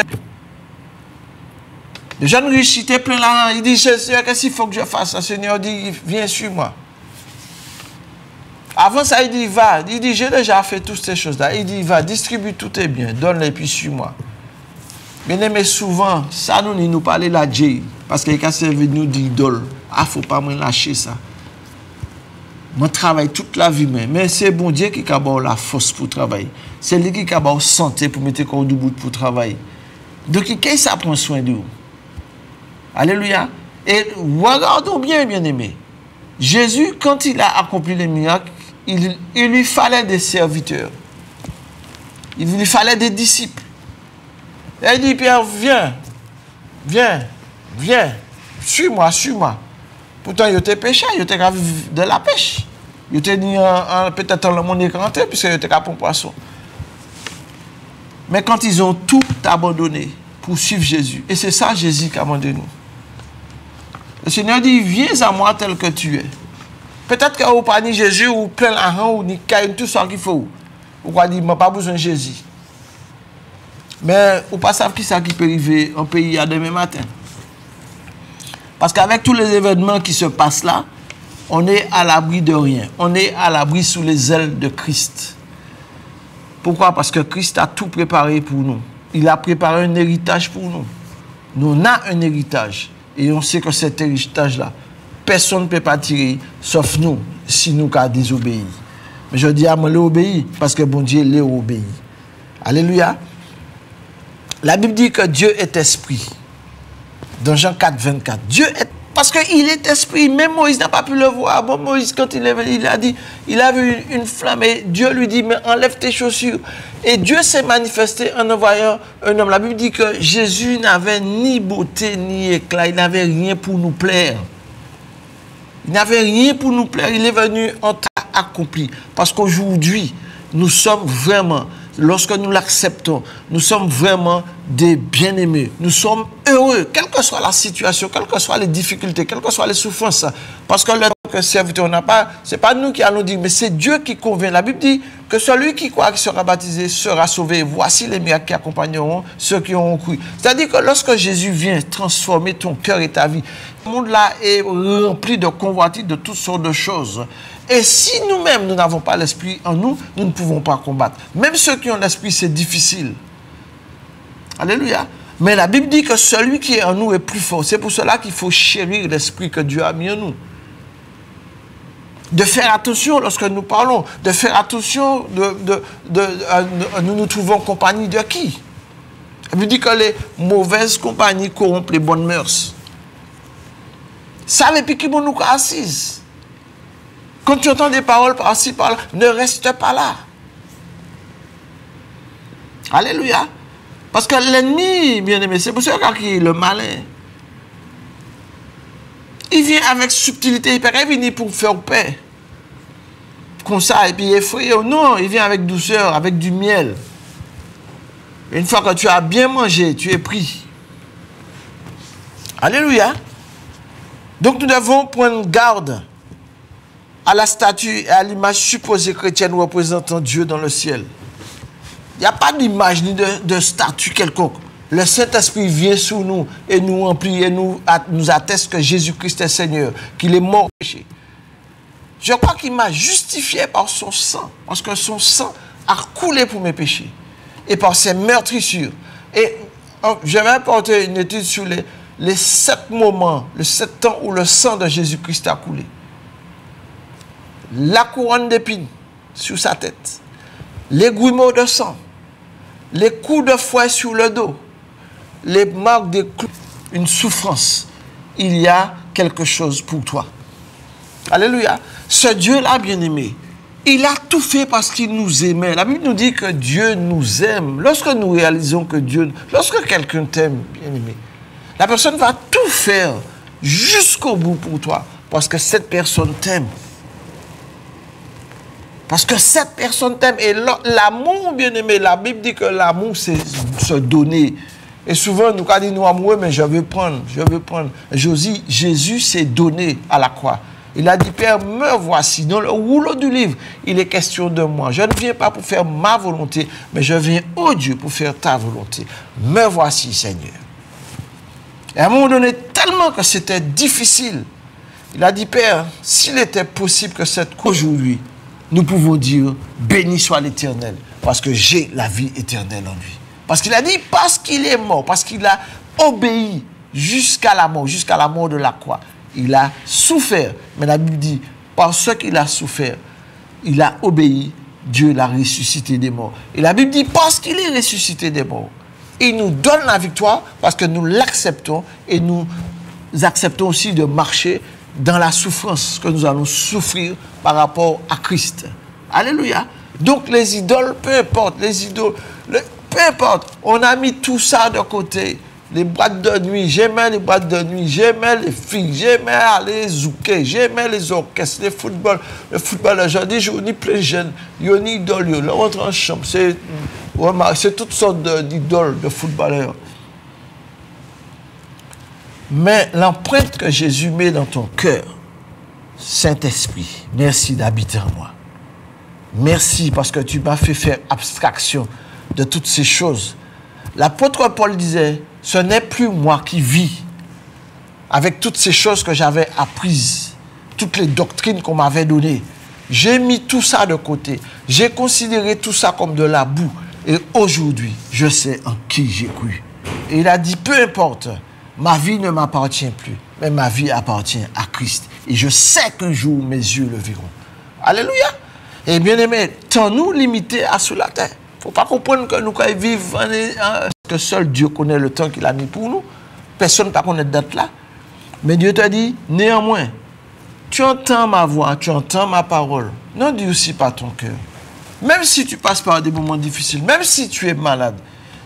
les jeunes riches, si tu es plein là, il dit, Seigneur, qu'est-ce qu'il faut que je fasse? Le Seigneur dit, viens sur moi. Avant ça, il dit, va. Il dit, j'ai déjà fait toutes ces choses-là. Il dit, va, distribue tous tes biens, donne-les, puis suis-moi. Bien aimé, souvent, ça nous parle la Dieu, parce qu'il a servi nous d'idole. Ah, faut pas me lâcher ça. Moi, je travaille toute la vie, mais c'est bon Dieu qui a la force pour travailler. C'est lui qui a la santé pour mettre le corps debout pour travailler. Donc, qui ça prend soin de vous? Alléluia. Et regardons bien, bien aimé. Jésus, quand il a accompli les miracles, il lui fallait des serviteurs. Il lui fallait des disciples. Et il dit, Pierre, viens, suis-moi, suis-moi. Pourtant, il était pêcheur, il était de la pêche. Il était peut-être dans le monde écranté, puisqu'il était capable de poisson. Mais quand ils ont tout abandonné pour suivre Jésus, et c'est ça Jésus qui a demandé nous. Le Seigneur dit, viens à moi tel que tu es. Peut-être que vous pas ni Jésus, ou plein l'argent, ou ni tout ça qu'il faut. Vous croyez dire, je n'ai pas besoin de Jésus. Mais vous ne savez pas qui ça qui peut arriver en pays à demain matin. Parce qu'avec tous les événements qui se passent là, on est à l'abri de rien. On est à l'abri sous les ailes de Christ. Pourquoi? Parce que Christ a tout préparé pour nous. Il a préparé un héritage pour nous. Nous avons un héritage. Et on sait que cet héritage-là, personne ne peut pas tirer, sauf nous, si nous avons désobéi. Mais je dis à moi, l'obéir, parce que bon Dieu l'a obéi. Alléluia. La Bible dit que Dieu est esprit. Dans Jean 4, 24. Dieu est... Parce qu'il est esprit. Même Moïse n'a pas pu le voir. Bon, Moïse, quand il a dit, il a vu une flamme et Dieu lui dit, mais enlève tes chaussures. Et Dieu s'est manifesté en envoyant un homme. La Bible dit que Jésus n'avait ni beauté ni éclat. Il n'avait rien pour nous plaire. Il n'avait rien pour nous plaire. Il est venu en temps accompli. Parce qu'aujourd'hui, nous sommes vraiment... Lorsque nous l'acceptons, nous sommes vraiment des bien-aimés. Nous sommes heureux, quelle que soit la situation, quelles que soient les difficultés, quelles que soient les souffrances. Parce que le serviteur n'a pas, c'est pas nous qui allons dire, mais c'est Dieu qui convainc. La Bible dit, que celui qui croit qui sera baptisé sera sauvé. Voici les miracles qui accompagneront ceux qui auront cru. C'est-à-dire que lorsque Jésus vient transformer ton cœur et ta vie, le monde-là est rempli de convoitises, de toutes sortes de choses. Et si nous-mêmes, nous n'avons pas l'esprit en nous, nous ne pouvons pas combattre. Même ceux qui ont l'esprit, c'est difficile. Alléluia. Mais la Bible dit que celui qui est en nous est plus fort. C'est pour cela qu'il faut chérir l'esprit que Dieu a mis en nous. De faire attention lorsque nous parlons. De faire attention, nous nous trouvons en compagnie de qui? La Bible dit que les mauvaises compagnies corrompent les bonnes mœurs. Ça, et puis qui vont nous assises. Quand tu entends des paroles par-ci, par-là, ne reste pas là. Alléluia. Parce que l'ennemi, bien aimé, c'est pour ça qu'il est le malin. Il vient avec subtilité, il peut pas venir pour faire paix. Comme ça, et puis effrayer. Non, il vient avec douceur, avec du miel. Une fois que tu as bien mangé, tu es pris. Alléluia. Donc nous devons prendre garde à la statue et à l'image supposée chrétienne représentant Dieu dans le ciel. Il n'y a pas d'image ni de statue quelconque. Le Saint-Esprit vient sur nous et nous remplit et nous atteste que Jésus-Christ est Seigneur, qu'il est mort au péché. Je crois qu'il m'a justifié par son sang, parce que son sang a coulé pour mes péchés et par ses meurtrissures. Et je vais apporter une étude sur les 7 moments, les 7 temps où le sang de Jésus-Christ a coulé. La couronne d'épines sur sa tête, les grumeaux de sang, les coups de fouet sur le dos, les marques de clous, une souffrance. Il y a quelque chose pour toi. Alléluia. Ce Dieu-là, bien-aimé, il a tout fait parce qu'il nous aimait. La Bible nous dit que Dieu nous aime. Lorsque nous réalisons que Dieu... Lorsque quelqu'un t'aime, bien-aimé, la personne va tout faire jusqu'au bout pour toi parce que cette personne t'aime. Parce que cette personne t'aime. Et l'amour, bien-aimé, la Bible dit que l'amour, c'est se donner. Et souvent, nous disons, nous amoureux, mais je veux prendre, je veux prendre. Jésus s'est donné à la croix. Il a dit, Père, me voici. Dans le rouleau du livre, il est question de moi. Je ne viens pas pour faire ma volonté, mais je viens, oh Dieu, pour faire ta volonté. Me voici, Seigneur. Et à un moment donné, tellement que c'était difficile, il a dit, Père, s'il était possible que qu'aujourd'hui, nous pouvons dire, béni soit l'Éternel, parce que j'ai la vie éternelle en lui. Parce qu'il a dit, parce qu'il est mort, parce qu'il a obéi jusqu'à la mort de la croix. Il a souffert. Mais la Bible dit, par ce qu'il a souffert, il a obéi, Dieu l'a ressuscité des morts. Et la Bible dit, parce qu'il est ressuscité des morts, il nous donne la victoire parce que nous l'acceptons et nous acceptons aussi de marcher dans la souffrance que nous allons souffrir par rapport à Christ. Alléluia. Donc les idoles, peu importe, peu importe, on a mis tout ça de côté. Les boîtes de nuit, j'aimais les boîtes de nuit, j'aimais les filles, j'aimais aller zouker, j'aimais les orchestres, le football aujourd'hui, je dis plein de jeunes, il y a une idole, là on rentre en chambre, c'est toutes sortes d'idoles de footballeurs. Mais l'empreinte que Jésus met dans ton cœur, Saint-Esprit, merci d'habiter en moi. Merci parce que tu m'as fait faire abstraction de toutes ces choses. L'apôtre Paul disait, ce n'est plus moi qui vis avec toutes ces choses que j'avais apprises, toutes les doctrines qu'on m'avait données. J'ai mis tout ça de côté. J'ai considéré tout ça comme de la boue. Et aujourd'hui, je sais en qui j'ai cru. Et il a dit, peu importe, ma vie ne m'appartient plus, mais ma vie appartient à Christ. Et je sais qu'un jour, mes yeux le verront. Alléluia. Et bien aimé, tant nous limiter à sous la terre. Il ne faut pas comprendre que nous, quand nous vivons, que seul Dieu connaît le temps qu'il a mis pour nous. Personne ne peut connaître date là. Mais Dieu t'a dit, néanmoins, tu entends ma voix, tu entends ma parole. N'en dis aussi pas ton cœur. Même si tu passes par des moments difficiles, même si tu es malade,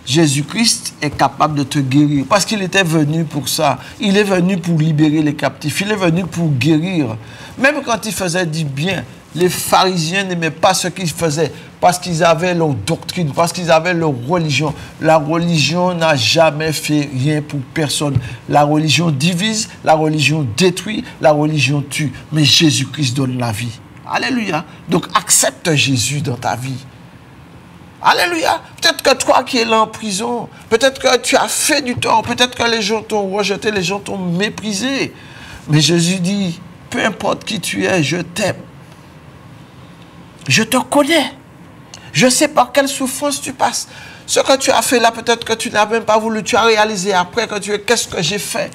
Jésus-Christ est capable de te guérir. Parce qu'il était venu pour ça. Il est venu pour libérer les captifs. Il est venu pour guérir. Même quand il faisait du bien, les pharisiens n'aimaient pas ce qu'ils faisaient parce qu'ils avaient leur doctrine, parce qu'ils avaient leur religion. La religion n'a jamais fait rien pour personne. La religion divise, la religion détruit, la religion tue. Mais Jésus-Christ donne la vie. Alléluia. Donc, accepte Jésus dans ta vie. Alléluia. Peut-être que toi qui es là en prison, peut-être que tu as fait du tort, peut-être que les gens t'ont rejeté, les gens t'ont méprisé. Mais Jésus dit, peu importe qui tu es, je t'aime. Je te connais. Je sais par quelle souffrance tu passes. Ce que tu as fait là, peut-être que tu n'as même pas voulu, tu as réalisé après que tu es, qu'est-ce que j'ai fait?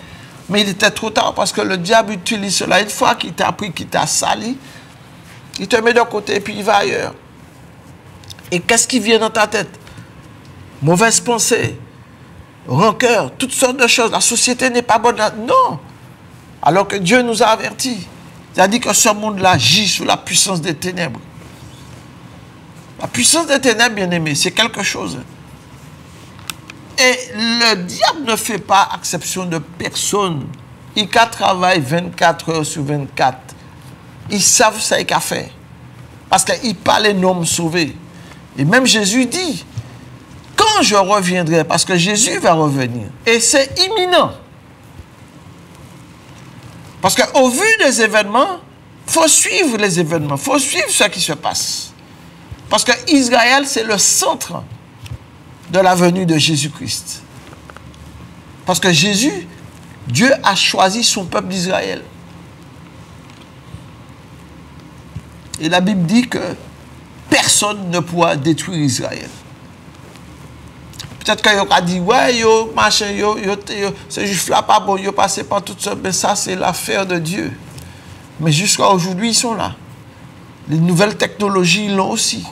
Mais il était trop tard parce que le diable utilise cela. Une fois qu'il t'a pris, qu'il t'a sali, il te met de côté et puis il va ailleurs. Et qu'est-ce qui vient dans ta tête? Mauvaise pensée, rancœur, toutes sortes de choses. La société n'est pas bonne. Non. Alors que Dieu nous a avertis. Il a dit que ce monde-là gît sous la puissance des ténèbres. La puissance des ténèbres, bien aimé, c'est quelque chose. Et le diable ne fait pas exception de personne. Il travaille 24 heures sur 24. Ils savent ce qu'il a fait. Parce qu'il parle un homme sauvé. Et même Jésus dit, quand je reviendrai, parce que Jésus va revenir, et c'est imminent. Parce qu'au vu des événements, il faut suivre les événements, il faut suivre ce qui se passe. Parce que Israël, c'est le centre de la venue de Jésus-Christ. Parce que Jésus, Dieu a choisi son peuple d'Israël. Et la Bible dit que personne ne pourra détruire Israël. Peut-être qu'il y a dit, ouais, yo, machin, ces juifs-là, pas bon, ils passé par tout ça, mais ça, c'est l'affaire de Dieu. Mais jusqu'à aujourd'hui, ils sont là. Les nouvelles technologies, ils l'ont aussi.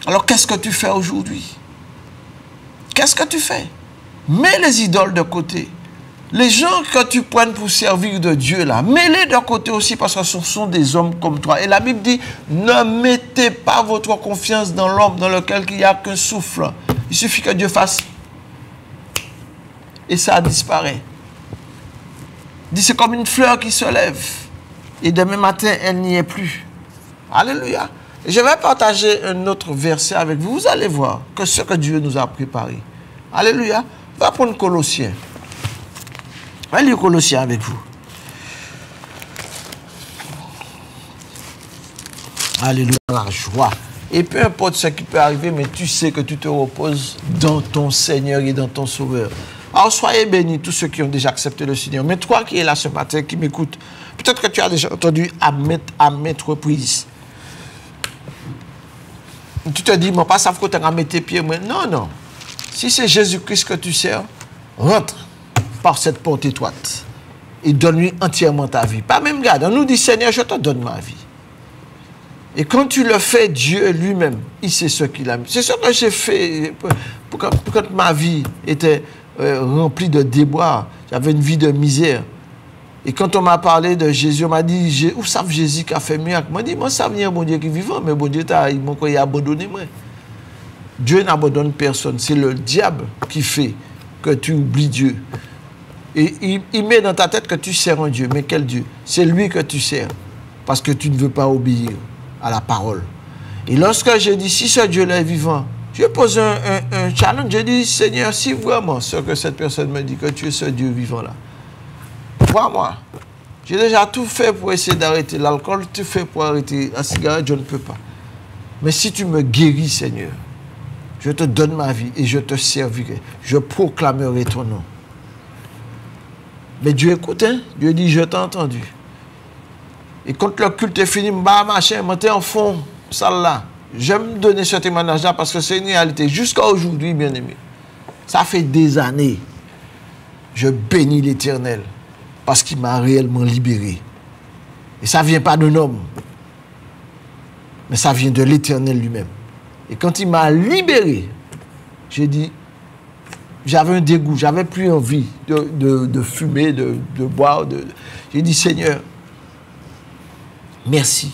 Alors, qu'est-ce que tu fais aujourd'hui? Qu'est-ce que tu fais? Mets les idoles de côté. Les gens que tu prennes pour servir de Dieu, là, mets-les de côté aussi parce que ce sont des hommes comme toi. Et la Bible dit, ne mettez pas votre confiance dans l'homme dans lequel il n'y a qu'un souffle. Il suffit que Dieu fasse. Et ça disparaît. Il dit, c'est comme une fleur qui se lève. Et demain matin, elle n'y est plus. Alléluia. Et je vais partager un autre verset avec vous. Vous allez voir que ce que Dieu nous a préparé. Alléluia. On va prendre Colossiens. On va lire Colossiens avec vous. Alléluia, la joie. Et peu importe ce qui peut arriver, mais tu sais que tu te reposes dans ton Seigneur et dans ton Sauveur. Alors soyez bénis tous ceux qui ont déjà accepté le Seigneur. Mais toi qui es là ce matin, qui m'écoutes, peut-être que tu as déjà entendu à maintes reprises. Tu te dis, moi, pas ça, faut que tu as mis tes pieds. Non, non. Si c'est Jésus-Christ que tu sers, rentre par cette porte étroite et donne-lui entièrement ta vie. Pas même garde. On nous dit, Seigneur, je te donne ma vie. Et quand tu le fais, Dieu lui-même, il sait ce qu'il a mis. C'est ce que j'ai fait quand ma vie était remplie de déboires. J'avais une vie de misère. Et quand on m'a parlé de Jésus, on m'a dit, où savent Jésus qui a fait mieux? Moi, je dis, moi, ça vient, bon Dieu qui est vivant, mais bon Dieu, il a abandonné moi. Dieu n'abandonne personne. C'est le diable qui fait que tu oublies Dieu. Et il met dans ta tête que tu sers un Dieu. Mais quel Dieu? C'est lui que tu sers. Parce que tu ne veux pas obéir à la parole. Et lorsque je dis, si ce Dieu-là est vivant, je pose un challenge. Je dis, Seigneur, si vraiment ce que cette personne me dit, que tu es ce Dieu vivant-là, crois-moi, j'ai déjà tout fait pour essayer d'arrêter l'alcool, tout fait pour arrêter la cigarette, je ne peux pas. Mais si tu me guéris, Seigneur, je te donne ma vie et je te servirai. Je proclamerai ton nom. Mais Dieu écoute, hein? Dieu dit, je t'ai entendu. Et quand le culte est fini, machin, monter en fond, ça là. J'aime donner ce témoignage-là parce que c'est une réalité. Jusqu'à aujourd'hui, bien aimé, ça fait des années, je bénis l'Éternel parce qu'il m'a réellement libéré. Et ça ne vient pas d'un homme, mais ça vient de l'Éternel lui-même. Et quand il m'a libéré, j'ai dit, j'avais un dégoût, j'avais plus envie de fumer, de boire. J'ai dit, Seigneur, merci.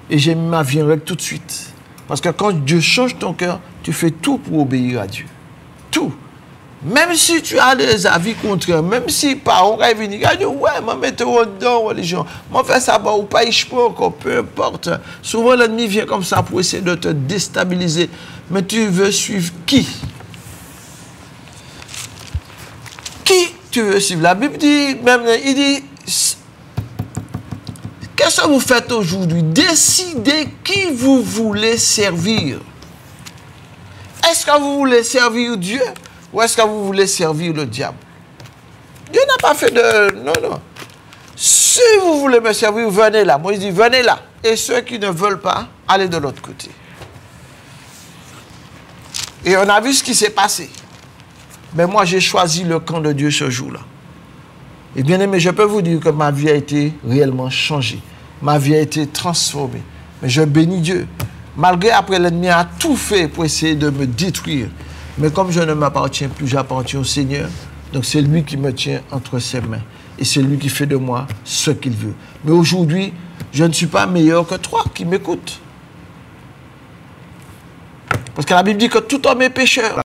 Et j'ai mis ma vie en règle tout de suite. Parce que quand Dieu change ton cœur, tu fais tout pour obéir à Dieu. Tout. Même si tu as des avis contraires, même si par on va venir, ouais, je vais mettre dedans, religion, je vais faire ça, ou pas, je peux encore, peu importe. Souvent, l'ennemi vient comme ça pour essayer de te déstabiliser. Mais tu veux suivre qui? Qui tu veux suivre? La Bible dit, même, il dit, Qu'est-ce que vous faites aujourd'hui? Décidez qui vous voulez servir. Est-ce que vous voulez servir Dieu ou est-ce que vous voulez servir le diable? Dieu n'a pas fait de... Non, non. Si vous voulez me servir, venez là. Moïse dit, venez là. Et ceux qui ne veulent pas, allez de l'autre côté. Et on a vu ce qui s'est passé. Mais moi, j'ai choisi le camp de Dieu ce jour-là. Et bien aimé, je peux vous dire que ma vie a été réellement changée. Ma vie a été transformée. Mais je bénis Dieu. Malgré après l'ennemi a tout fait pour essayer de me détruire. Mais comme je ne m'appartiens plus, j'appartiens au Seigneur. Donc c'est lui qui me tient entre ses mains. Et c'est lui qui fait de moi ce qu'il veut. Mais aujourd'hui, je ne suis pas meilleur que toi qui m'écoutes. Parce que la Bible dit que tout homme est pécheur.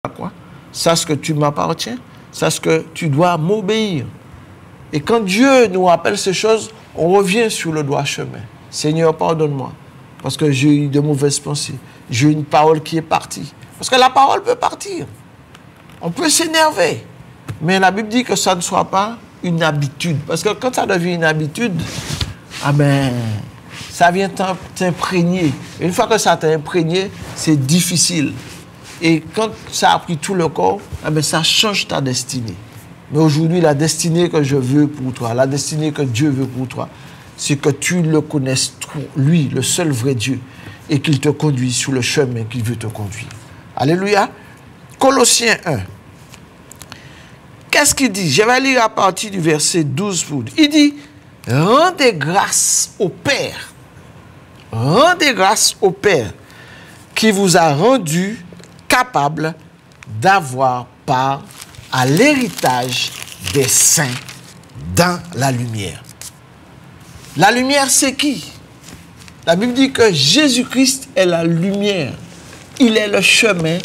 Sache que tu m'appartiens. Sache que tu dois m'obéir. Et quand Dieu nous rappelle ces choses, on revient sur le droit chemin. Seigneur, pardonne-moi. Parce que j'ai eu de mauvaises pensées. J'ai eu une parole qui est partie. Parce que la parole peut partir. On peut s'énerver. Mais la Bible dit que ça ne soit pas une habitude. Parce que quand ça devient une habitude, ah ben, ça vient t'imprégner. Une fois que ça t'a imprégné, c'est difficile. Et quand ça a pris tout le corps, ah ben, ça change ta destinée. Mais aujourd'hui, la destinée que je veux pour toi, la destinée que Dieu veut pour toi, c'est que tu le connaisses, lui, le seul vrai Dieu, et qu'il te conduise sur le chemin qu'il veut te conduire. Alléluia. Colossiens 1. Qu'est-ce qu'il dit? Je vais lire à partir du verset 12 pour dire. Il dit, rendez grâce au Père. Rendez grâce au Père qui vous a rendu capable d'avoir part à l'héritage des saints dans la lumière. La lumière, c'est qui? La Bible dit que Jésus-Christ est la lumière. Il est le chemin,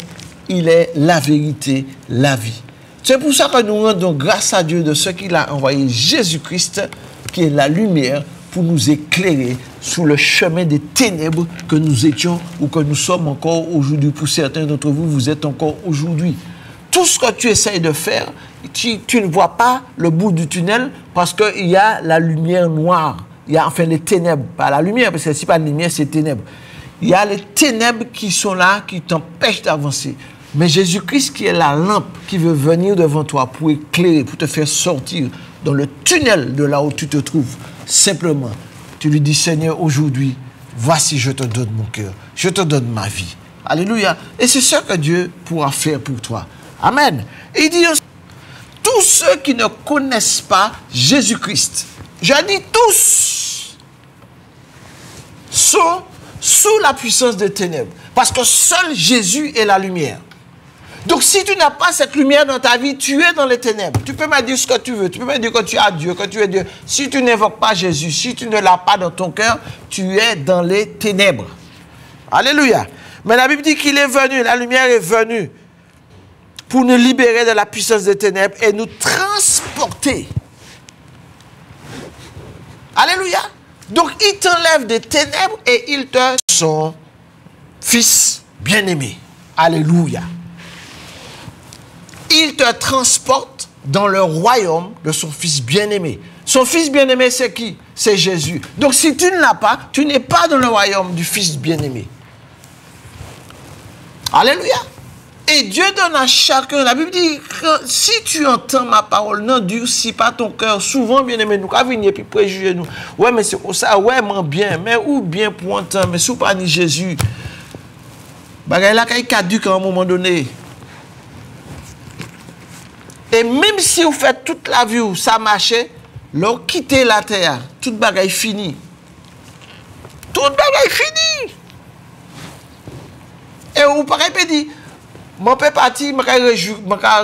il est la vérité, la vie. C'est pour ça que nous rendons grâce à Dieu de ce qu'il a envoyé Jésus-Christ, qui est la lumière, pour nous éclairer sur le chemin des ténèbres que nous étions ou que nous sommes encore aujourd'hui. Pour certains d'entre vous, vous êtes encore aujourd'hui. Tout ce que tu essayes de faire, tu ne vois pas le bout du tunnel parce qu'il y a la lumière noire. Il y a enfin les ténèbres, pas la lumière, parce que si pas la lumière, c'est ténèbres. Il y a les ténèbres qui sont là, qui t'empêchent d'avancer. Mais Jésus-Christ qui est la lampe, qui veut venir devant toi pour éclairer, pour te faire sortir dans le tunnel de là où tu te trouves. Simplement, tu lui dis, Seigneur, aujourd'hui, voici, je te donne mon cœur, je te donne ma vie. Alléluia. Et c'est ce que Dieu pourra faire pour toi. Amen. Et il dit, tous ceux qui ne connaissent pas Jésus-Christ, je dis tous, sont sous la puissance des ténèbres. Parce que seul Jésus est la lumière. Donc si tu n'as pas cette lumière dans ta vie, tu es dans les ténèbres. Tu peux me dire ce que tu veux. Tu peux me dire que tu as Dieu, que tu es Dieu. Si tu n'invoques pas Jésus, si tu ne l'as pas dans ton cœur, tu es dans les ténèbres. Alléluia. Mais la Bible dit qu'il est venu, la lumière est venue pour nous libérer de la puissance des ténèbres et nous transporter. Alléluia. Donc il t'enlève des ténèbres et il te... son fils bien-aimé. Alléluia. Il te transporte dans le royaume de son fils bien-aimé. Son fils bien-aimé, c'est qui? C'est Jésus. Donc si tu ne l'as pas, tu n'es pas dans le royaume du fils bien-aimé. Alléluia. Et Dieu donne à chacun. La Bible dit que si tu entends ma parole, n'endurcis pas ton cœur. Souvent, bien-aimé, nous avons venir puis préjuger nous. Ouais, mais c'est ça, ouais, mais bien. Mais ou bien pour entendre, mais sous pas ni Jésus. Bagay là, qu'il caduque à un moment donné. Et même si vous faites toute la vie où ça marchait, là, quittez la terre, toute bagaille fini. Toute bagaille fini. Et vous parlez pas dit, mon père parti, je me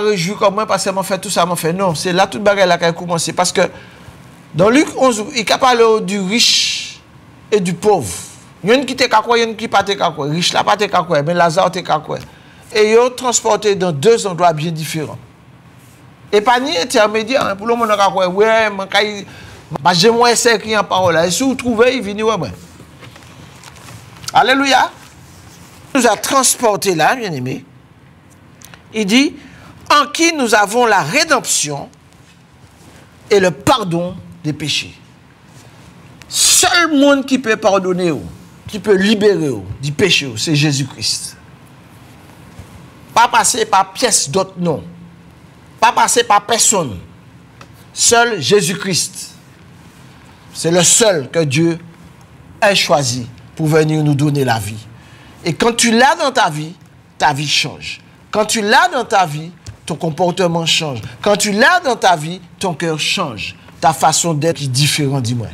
réjouis comme moi parce que je fait tout ça, je fait. Non, c'est là toute bagaille là qui a commencé. Parce que dans Luc 11, il parle du riche et du pauvre. Il y en a qui étaient kakoué, il y en a qui n'étaient pas kakoué. Riche là, pas kakoué, mais Lazare était kakoué. Et ils ont transporté dans deux endroits bien différents. Et pas ni intermédiaire, pour le monde qui a quoi, ouais, j'ai moins écrit en parole. Et si vous trouvez, il vient, ouais. Alléluia. Il nous a transporté là, bien aimé. Il dit, en qui nous avons la rédemption et le pardon des péchés. Ce seul monde qui peut pardonner, qui peut libérer du péché, c'est Jésus-Christ. Pas passer par pièce d'autres noms. Pas passer par personne. Seul Jésus-Christ. C'est le seul que Dieu a choisi pour venir nous donner la vie. Et quand tu l'as dans ta vie change. Quand tu l'as dans ta vie, ton comportement change. Quand tu l'as dans ta vie, ton cœur change. Ta façon d'être est différente, dis-moi.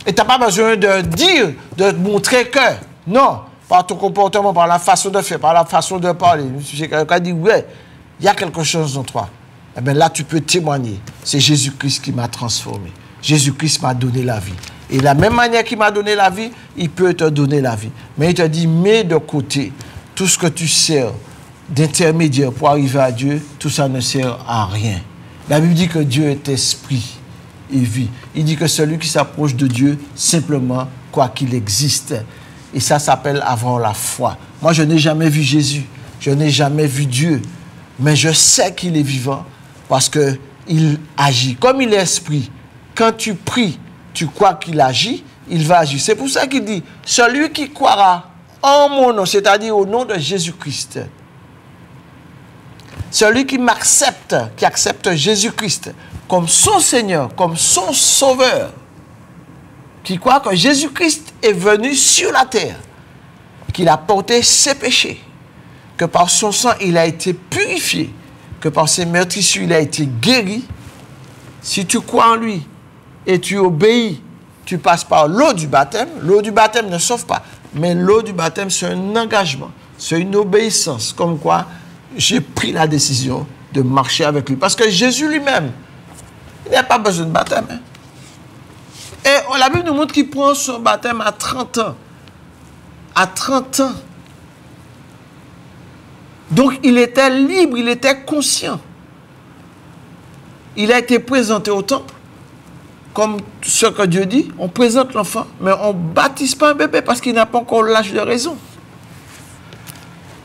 Et tu n'as pas besoin de dire, de montrer que. Non, par ton comportement, par la façon de faire, par la façon de parler. J'ai quelqu'un qui dit, ouais, il y a quelque chose en toi. Eh bien là, tu peux témoigner. C'est Jésus-Christ qui m'a transformé. Jésus-Christ m'a donné la vie. Et de la même manière qu'il m'a donné la vie, il peut te donner la vie. Mais il te dit, mets de côté tout ce que tu sers d'intermédiaire pour arriver à Dieu, tout ça ne sert à rien. La Bible dit que Dieu est esprit et vie. Il dit que celui qui s'approche de Dieu, simplement, quoi qu'il existe. Et ça s'appelle avoir la foi. Moi, je n'ai jamais vu Jésus. Je n'ai jamais vu Dieu. Mais je sais qu'il est vivant parce qu'il agit. Comme il est esprit, quand tu pries, tu crois qu'il agit, il va agir. C'est pour ça qu'il dit, celui qui croira en mon nom, c'est-à-dire au nom de Jésus-Christ, celui qui m'accepte, qui accepte Jésus-Christ comme son Seigneur, comme son Sauveur, qui croit que Jésus-Christ est venu sur la terre, qu'il a porté ses péchés, que par son sang il a été purifié, que par ses meurtrissures il a été guéri. Si tu crois en lui et tu obéis, tu passes par l'eau du baptême. L'eau du baptême ne sauve pas, mais l'eau du baptême c'est un engagement, c'est une obéissance, comme quoi j'ai pris la décision de marcher avec lui. Parce que Jésus lui-même, il n'a pas besoin de baptême. Hein? Et la Bible nous montre qu'il prend son baptême à 30 ans. À 30 ans. Donc il était libre, il était conscient. Il a été présenté au temple. Comme ce que Dieu dit, on présente l'enfant, mais on ne baptise pas un bébé parce qu'il n'a pas encore l'âge de raison.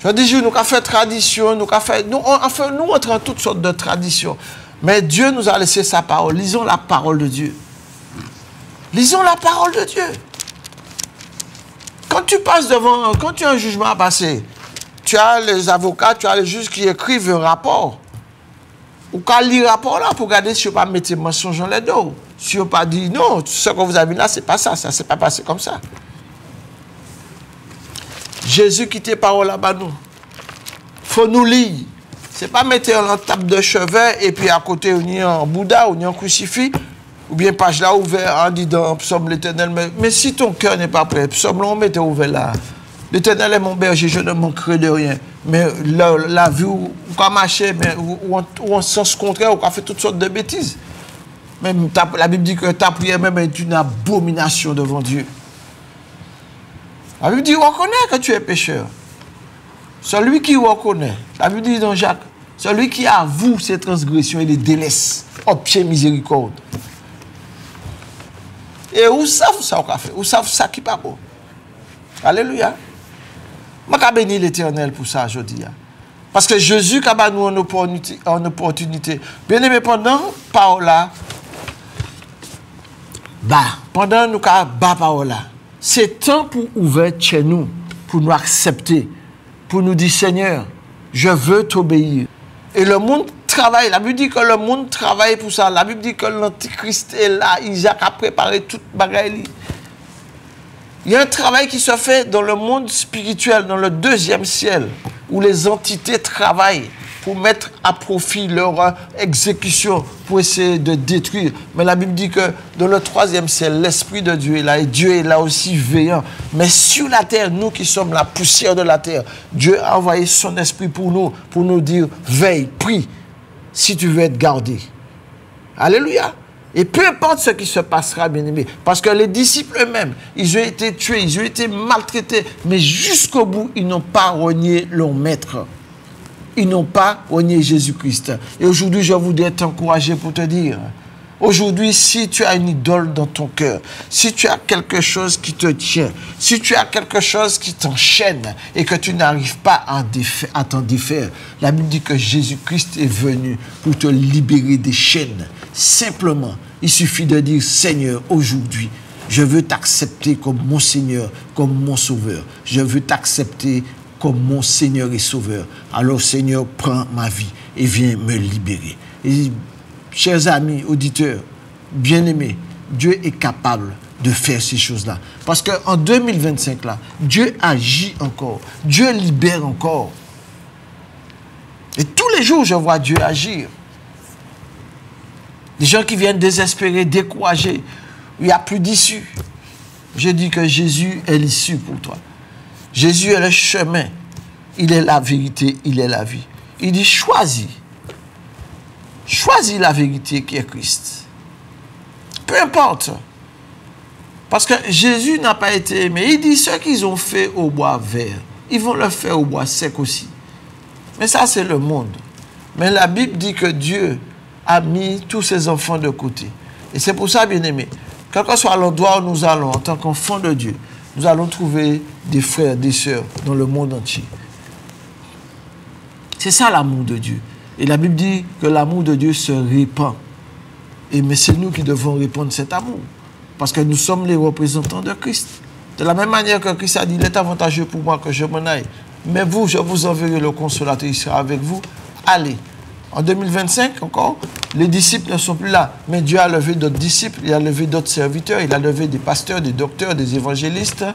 Je dis, nous avons fait tradition, nous entrons en toutes sortes de traditions. Mais Dieu nous a laissé sa parole. Lisons la parole de Dieu. Lisons la parole de Dieu. Quand tu passes devant, quand tu as un jugement à passer, tu as les avocats, tu as les juges qui écrivent un rapport. Ou qu'à lire le rapport là pour regarder si on ne pas mettre mensonge dans les dos. Si on ne pas dit non, ce que vous avez là, ce n'est pas ça, ça ne s'est pas passé comme ça. Jésus qui tes paroles là-bas nous. Faut nous lire. Ce n'est pas mettre en table de chevet et puis à côté on y a un Bouddha, on y a un crucifix, ou bien page là ouvert en disant psaume l'Éternel. Mais si ton cœur n'est pas prêt, psaume là on mette ouvert là. L'Éternel est mon berger, je ne manquerai de rien. Mais la vie où on marche, ou en sens contraire, on fait toutes sortes de bêtises. Même la Bible dit que ta prière même est une abomination devant Dieu. La Bible dit, reconnais que tu es pécheur. Celui qui reconnaît, la Bible dit dans Jacques, celui qui avoue ses transgressions et les délaisse, obtient miséricorde. Et où savent ça qu'on fait? Où savent ça qui pas bon? Alléluia. Je vais bénir l'Éternel pour ça aujourd'hui. Parce que Jésus a nous en opportunité. Bien aimé, pendant parole là, pendant nous avons parole là, c'est temps pour ouvrir chez nous, pour nous accepter, pour nous dire Seigneur, je veux t'obéir. Et le monde travaille. La Bible dit que le monde travaille pour ça. La Bible dit que l'Antichrist est là. Isaac a préparé toute bagaille. Il y a un travail qui se fait dans le monde spirituel, dans le deuxième ciel, où les entités travaillent pour mettre à profit leur exécution, pour essayer de détruire. Mais la Bible dit que dans le troisième ciel, l'Esprit de Dieu est là, et Dieu est là aussi veillant. Mais sur la terre, nous qui sommes la poussière de la terre, Dieu a envoyé son Esprit pour nous dire, veille, prie, si tu veux être gardé. Alléluia. Et peu importe ce qui se passera, bien-aimés, parce que les disciples eux-mêmes, ils ont été tués, ils ont été maltraités, mais jusqu'au bout, ils n'ont pas renié leur maître. Ils n'ont pas renié Jésus-Christ. Et aujourd'hui, je voudrais t'encourager pour te dire, aujourd'hui, si tu as une idole dans ton cœur, si tu as quelque chose qui te tient, si tu as quelque chose qui t'enchaîne et que tu n'arrives pas à t'en défaire, la Bible dit que Jésus-Christ est venu pour te libérer des chaînes. Simplement, il suffit de dire, Seigneur, aujourd'hui, je veux t'accepter comme mon Seigneur, comme mon Sauveur. Je veux t'accepter comme mon Seigneur et Sauveur. Alors, Seigneur, prends ma vie et viens me libérer. Et, chers amis, auditeurs, bien-aimés, Dieu est capable de faire ces choses-là. Parce qu'en 2025, là, Dieu agit encore. Dieu libère encore. Et tous les jours, je vois Dieu agir. Des gens qui viennent désespérés, découragés. Il n'y a plus d'issue. Je dis que Jésus est l'issue pour toi. Jésus est le chemin. Il est la vérité, il est la vie. Il dit, choisis. Choisis la vérité qui est Christ. Peu importe. Parce que Jésus n'a pas été aimé. Il dit, ceux qu'ils ont fait au bois vert, ils vont le faire au bois sec aussi. Mais ça, c'est le monde. Mais la Bible dit que Dieu a mis tous ses enfants de côté. Et c'est pour ça, bien-aimés, quel que soit l'endroit où nous allons, en tant qu'enfants de Dieu, nous allons trouver des frères, des sœurs dans le monde entier. C'est ça l'amour de Dieu. Et la Bible dit que l'amour de Dieu se répand. Mais c'est nous qui devons répandre cet amour. Parce que nous sommes les représentants de Christ. De la même manière que Christ a dit, il est avantageux pour moi que je m'en aille. Mais vous, je vous enverrai le consolateur, il sera avec vous. Allez. En 2025, encore, les disciples ne sont plus là. Mais Dieu a levé d'autres disciples, il a levé d'autres serviteurs, il a levé des pasteurs, des docteurs, des évangélistes.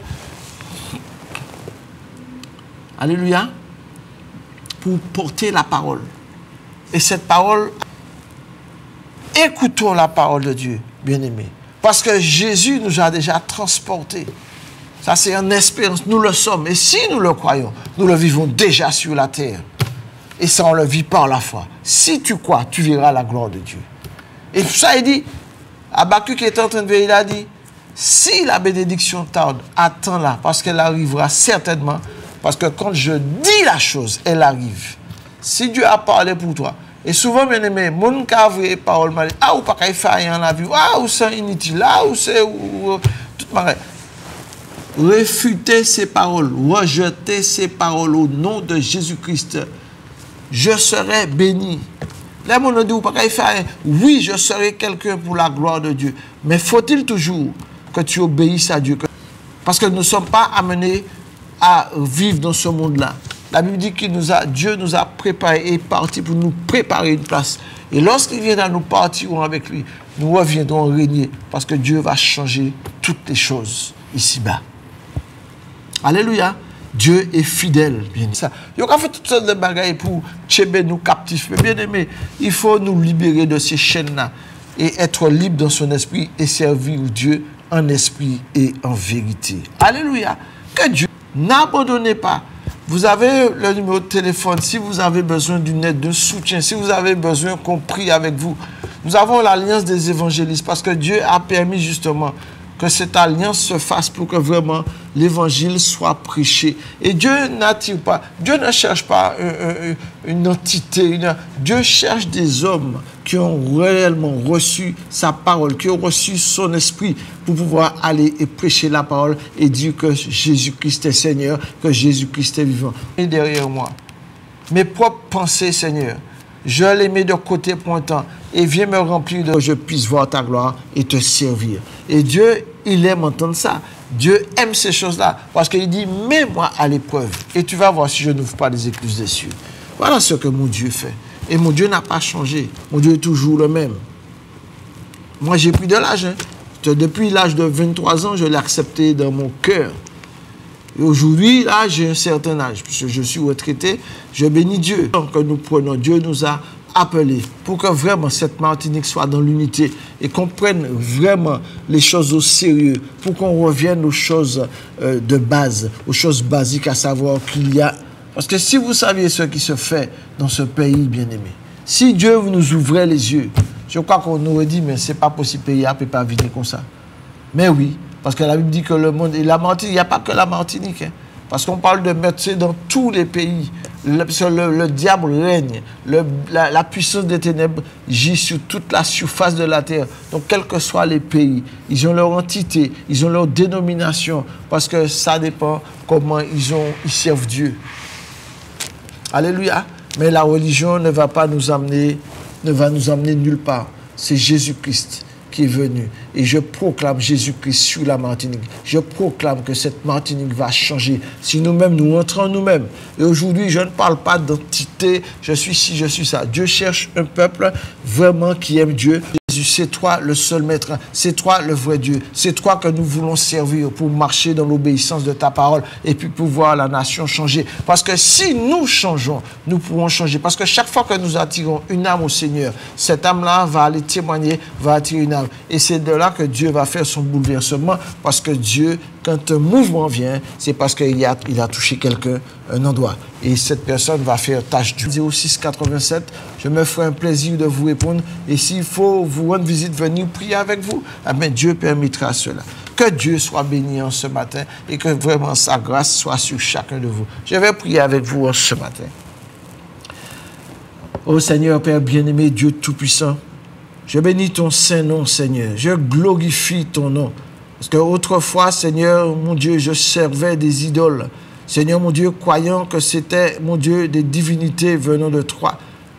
Alléluia. Pour porter la parole. Et cette parole, écoutons la parole de Dieu, bien-aimés. Parce que Jésus nous a déjà transportés. Ça, c'est une espérance. Nous le sommes. Et si nous le croyons, nous le vivons déjà sur la terre. Et ça, on le vit par la foi. Si tu crois, tu verras la gloire de Dieu. Et ça, il dit, Habakkuk est en train de veiller, il a dit, si la bénédiction tarde, attends-la, parce qu'elle arrivera certainement. Parce que quand je dis la chose, elle arrive. Si Dieu a parlé pour toi, et souvent, bien aimé, mon cavre parole m'a dit, ah, ou pas qu'il fait rien dans la vie, ah, ou c'est inutile, ah, ou c'est, tout pareil. Réfutez ces paroles, rejetez ces paroles au nom de Jésus-Christ. Je serai béni. Là, mon dit, ou pas qu'il fait rien. Oui, je serai quelqu'un pour la gloire de Dieu. Mais faut-il toujours que tu obéisses à Dieu? Parce que nous ne sommes pas amenés à vivre dans ce monde-là. La Bible dit que Dieu nous a préparé et parti pour nous préparer une place. Et lorsqu'il viendra, nous partirons avec lui. Nous reviendrons régner parce que Dieu va changer toutes les choses ici-bas. Alléluia. Dieu est fidèle. Bien ça. Il y a fait toutes sortes de bagailles pour tchéber nous captifs. Mais bien aimé, il faut nous libérer de ces chaînes-là et être libre dans son esprit et servir Dieu en esprit et en vérité. Alléluia. Que Dieu n'abandonnez pas. Vous avez le numéro de téléphone. Si vous avez besoin d'une aide, d'un soutien, si vous avez besoin qu'on prie avec vous, nous avons l'alliance des évangélistes parce que Dieu a permis justement que cette alliance se fasse pour que vraiment l'évangile soit prêché. Et Dieu n'attire pas, Dieu ne cherche pas une entité, Dieu cherche des hommes qui ont réellement reçu sa parole, qui ont reçu son esprit pour pouvoir aller et prêcher la parole et dire que Jésus-Christ est Seigneur, que Jésus-Christ est vivant. Et derrière moi, mes propres pensées, Seigneur, je les mets de côté pour un temps et viens me remplir de que je puisse voir ta gloire et te servir. Et Dieu, il aime entendre ça. Dieu aime ces choses-là parce qu'il dit, mets-moi à l'épreuve et tu vas voir si je n'ouvre pas les écluses des cieux. Voilà ce que mon Dieu fait. Et mon Dieu n'a pas changé. Mon Dieu est toujours le même. Moi, j'ai pris de l'âge. Hein. Depuis l'âge de 23 ans, je l'ai accepté dans mon cœur. Et aujourd'hui, là, j'ai un certain âge. Puisque je suis retraité, je bénis Dieu. Donc, que nous prenons, Dieu nous a appelés pour que vraiment cette Martinique soit dans l'unité et qu'on prenne vraiment les choses au sérieux, pour qu'on revienne aux choses de base, aux choses basiques, à savoir qu'il y a... Parce que si vous saviez ce qui se fait dans ce pays, bien-aimé, si Dieu nous ouvrait les yeux, je crois qu'on aurait dit, mais c'est pas possible, le pays ne peut pas venir comme ça. Mais oui, parce que la Bible dit que le monde, et la Martinique, il n'y a pas que la Martinique, hein, parce qu'on parle de meurtre dans tous les pays. Le diable règne, la puissance des ténèbres gît sur toute la surface de la terre. Donc, quels que soient les pays, ils ont leur entité, ils ont leur dénomination, parce que ça dépend comment ils servent Dieu. Alléluia. Mais la religion ne va nous amener nulle part. c'est Jésus-Christ qui est venu. Et je proclame Jésus-Christ sur la Martinique. Je proclame que cette Martinique va changer. Si nous-mêmes, nous entrons en nous-mêmes. Et aujourd'hui, je ne parle pas d'entité, je suis ci, je suis ça. Dieu cherche un peuple vraiment qui aime Dieu. Jésus, c'est toi le seul maître. C'est toi le vrai Dieu. C'est toi que nous voulons servir pour marcher dans l'obéissance de ta parole et puis pour voir la nation changer. Parce que si nous changeons, nous pourrons changer. Parce que chaque fois que nous attirons une âme au Seigneur, cette âme-là va aller témoigner, va attirer une âme. Et c'est de là que Dieu va faire son bouleversement. Parce que Dieu, quand un mouvement vient, c'est parce qu'il a touché quelqu'un, un endroit. Et cette personne va faire tâche du 06 87. Je me ferai un plaisir de vous répondre. Et s'il faut vous rendre visite, venir prier avec vous, eh bien, Dieu permettra cela. Que Dieu soit béni en ce matin et que vraiment sa grâce soit sur chacun de vous. Je vais prier avec vous en ce matin. Ô Seigneur, Père bien-aimé, Dieu Tout-Puissant, je bénis ton saint nom, Seigneur. Je glorifie ton nom. Parce qu'autrefois, Seigneur, mon Dieu, je servais des idoles. Seigneur, mon Dieu, croyant que c'était, mon Dieu, des divinités venant de toi.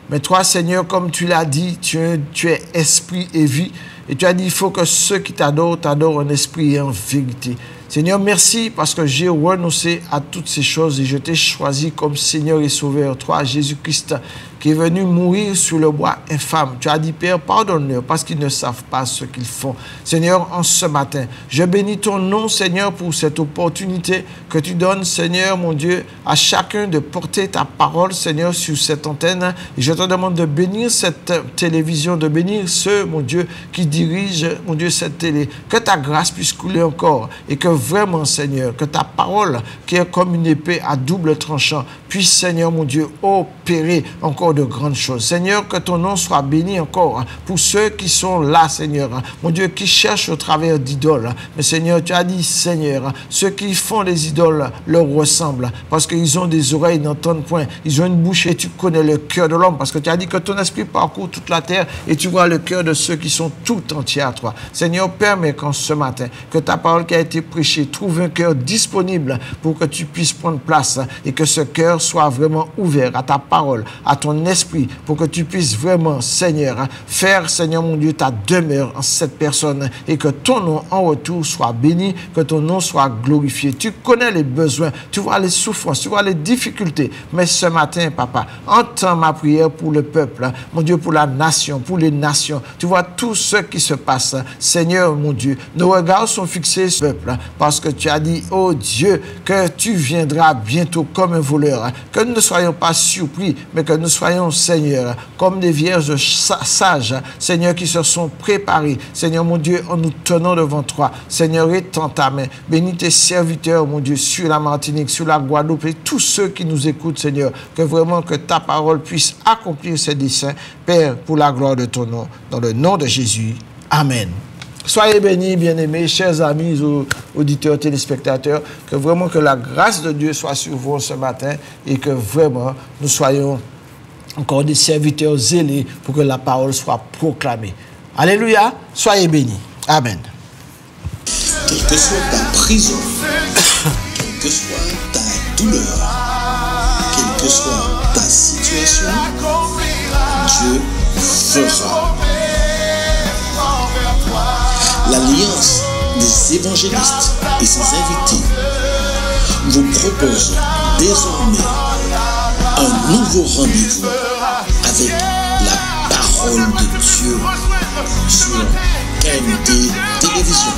Mais toi, Seigneur, comme tu l'as dit, tu es esprit et vie. Et tu as dit, il faut que ceux qui t'adorent, t'adorent en esprit et en vérité. Seigneur, merci parce que j'ai renoncé à toutes ces choses et je t'ai choisi comme Seigneur et Sauveur, toi, Jésus-Christ, qui est venu mourir sur le bois infâme. Tu as dit, Père, pardonne-leur parce qu'ils ne savent pas ce qu'ils font. Seigneur, en ce matin, je bénis ton nom, Seigneur, pour cette opportunité que tu donnes, Seigneur, mon Dieu, à chacun de porter ta parole, Seigneur, sur cette antenne. Et je te demande de bénir cette télévision, de bénir ceux, mon Dieu, qui dirigent, mon Dieu, cette télé. Que ta grâce puisse couler encore et que vraiment, Seigneur, que ta parole, qui est comme une épée à double tranchant, puisse, Seigneur, mon Dieu, opérer encore de grandes choses. Seigneur, que ton nom soit béni encore pour ceux qui sont là, Seigneur, mon Dieu, qui cherchent au travers d'idoles. Mais Seigneur, tu as dit, Seigneur, ceux qui font les idoles leur ressemblent parce qu'ils ont des oreilles, n'entendent point. Ils ont une bouche et tu connais le cœur de l'homme parce que tu as dit que ton esprit parcourt toute la terre et tu vois le cœur de ceux qui sont tout entiers à toi. Seigneur, permets qu'en ce matin, que ta parole qui a été prêchée trouve un cœur disponible pour que tu puisses prendre place et que ce cœur soit vraiment ouvert à ta parole, à ton esprit, pour que tu puisses vraiment, Seigneur, faire, Seigneur mon Dieu, ta demeure en cette personne et que ton nom en retour soit béni, que ton nom soit glorifié. Tu connais les besoins, tu vois les souffrances, tu vois les difficultés, mais ce matin, Papa, entends ma prière pour le peuple, mon Dieu, pour la nation, pour les nations. Tu vois tout ce qui se passe, Seigneur mon Dieu. Nos regards sont fixés sur le peuple parce que tu as dit, oh Dieu, que tu viendras bientôt comme un voleur, que nous ne soyons pas surpris, mais que nous soyons, Seigneur, comme des vierges sages, Seigneur, qui se sont préparées, Seigneur mon Dieu, en nous tenant devant toi. Seigneur, étends ta main, bénis tes serviteurs, mon Dieu, sur la Martinique, sur la Guadeloupe et tous ceux qui nous écoutent, Seigneur, que vraiment que ta parole puisse accomplir ses desseins, Père, pour la gloire de ton nom, dans le nom de Jésus. Amen. Soyez bénis, bien-aimés, chers amis, auditeurs, téléspectateurs, que vraiment que la grâce de Dieu soit sur vous ce matin et que vraiment nous soyons encore des serviteurs zélés pour que la parole soit proclamée. Alléluia, soyez bénis. Amen. Quelle que soit ta prison, quelle que soit ta douleur, quelle que soit ta situation, Dieu fera. L'Alliance des évangélistes et ses invités vous propose désormais un nouveau rendez-vous avec la parole de Dieu sur KMT Télévision.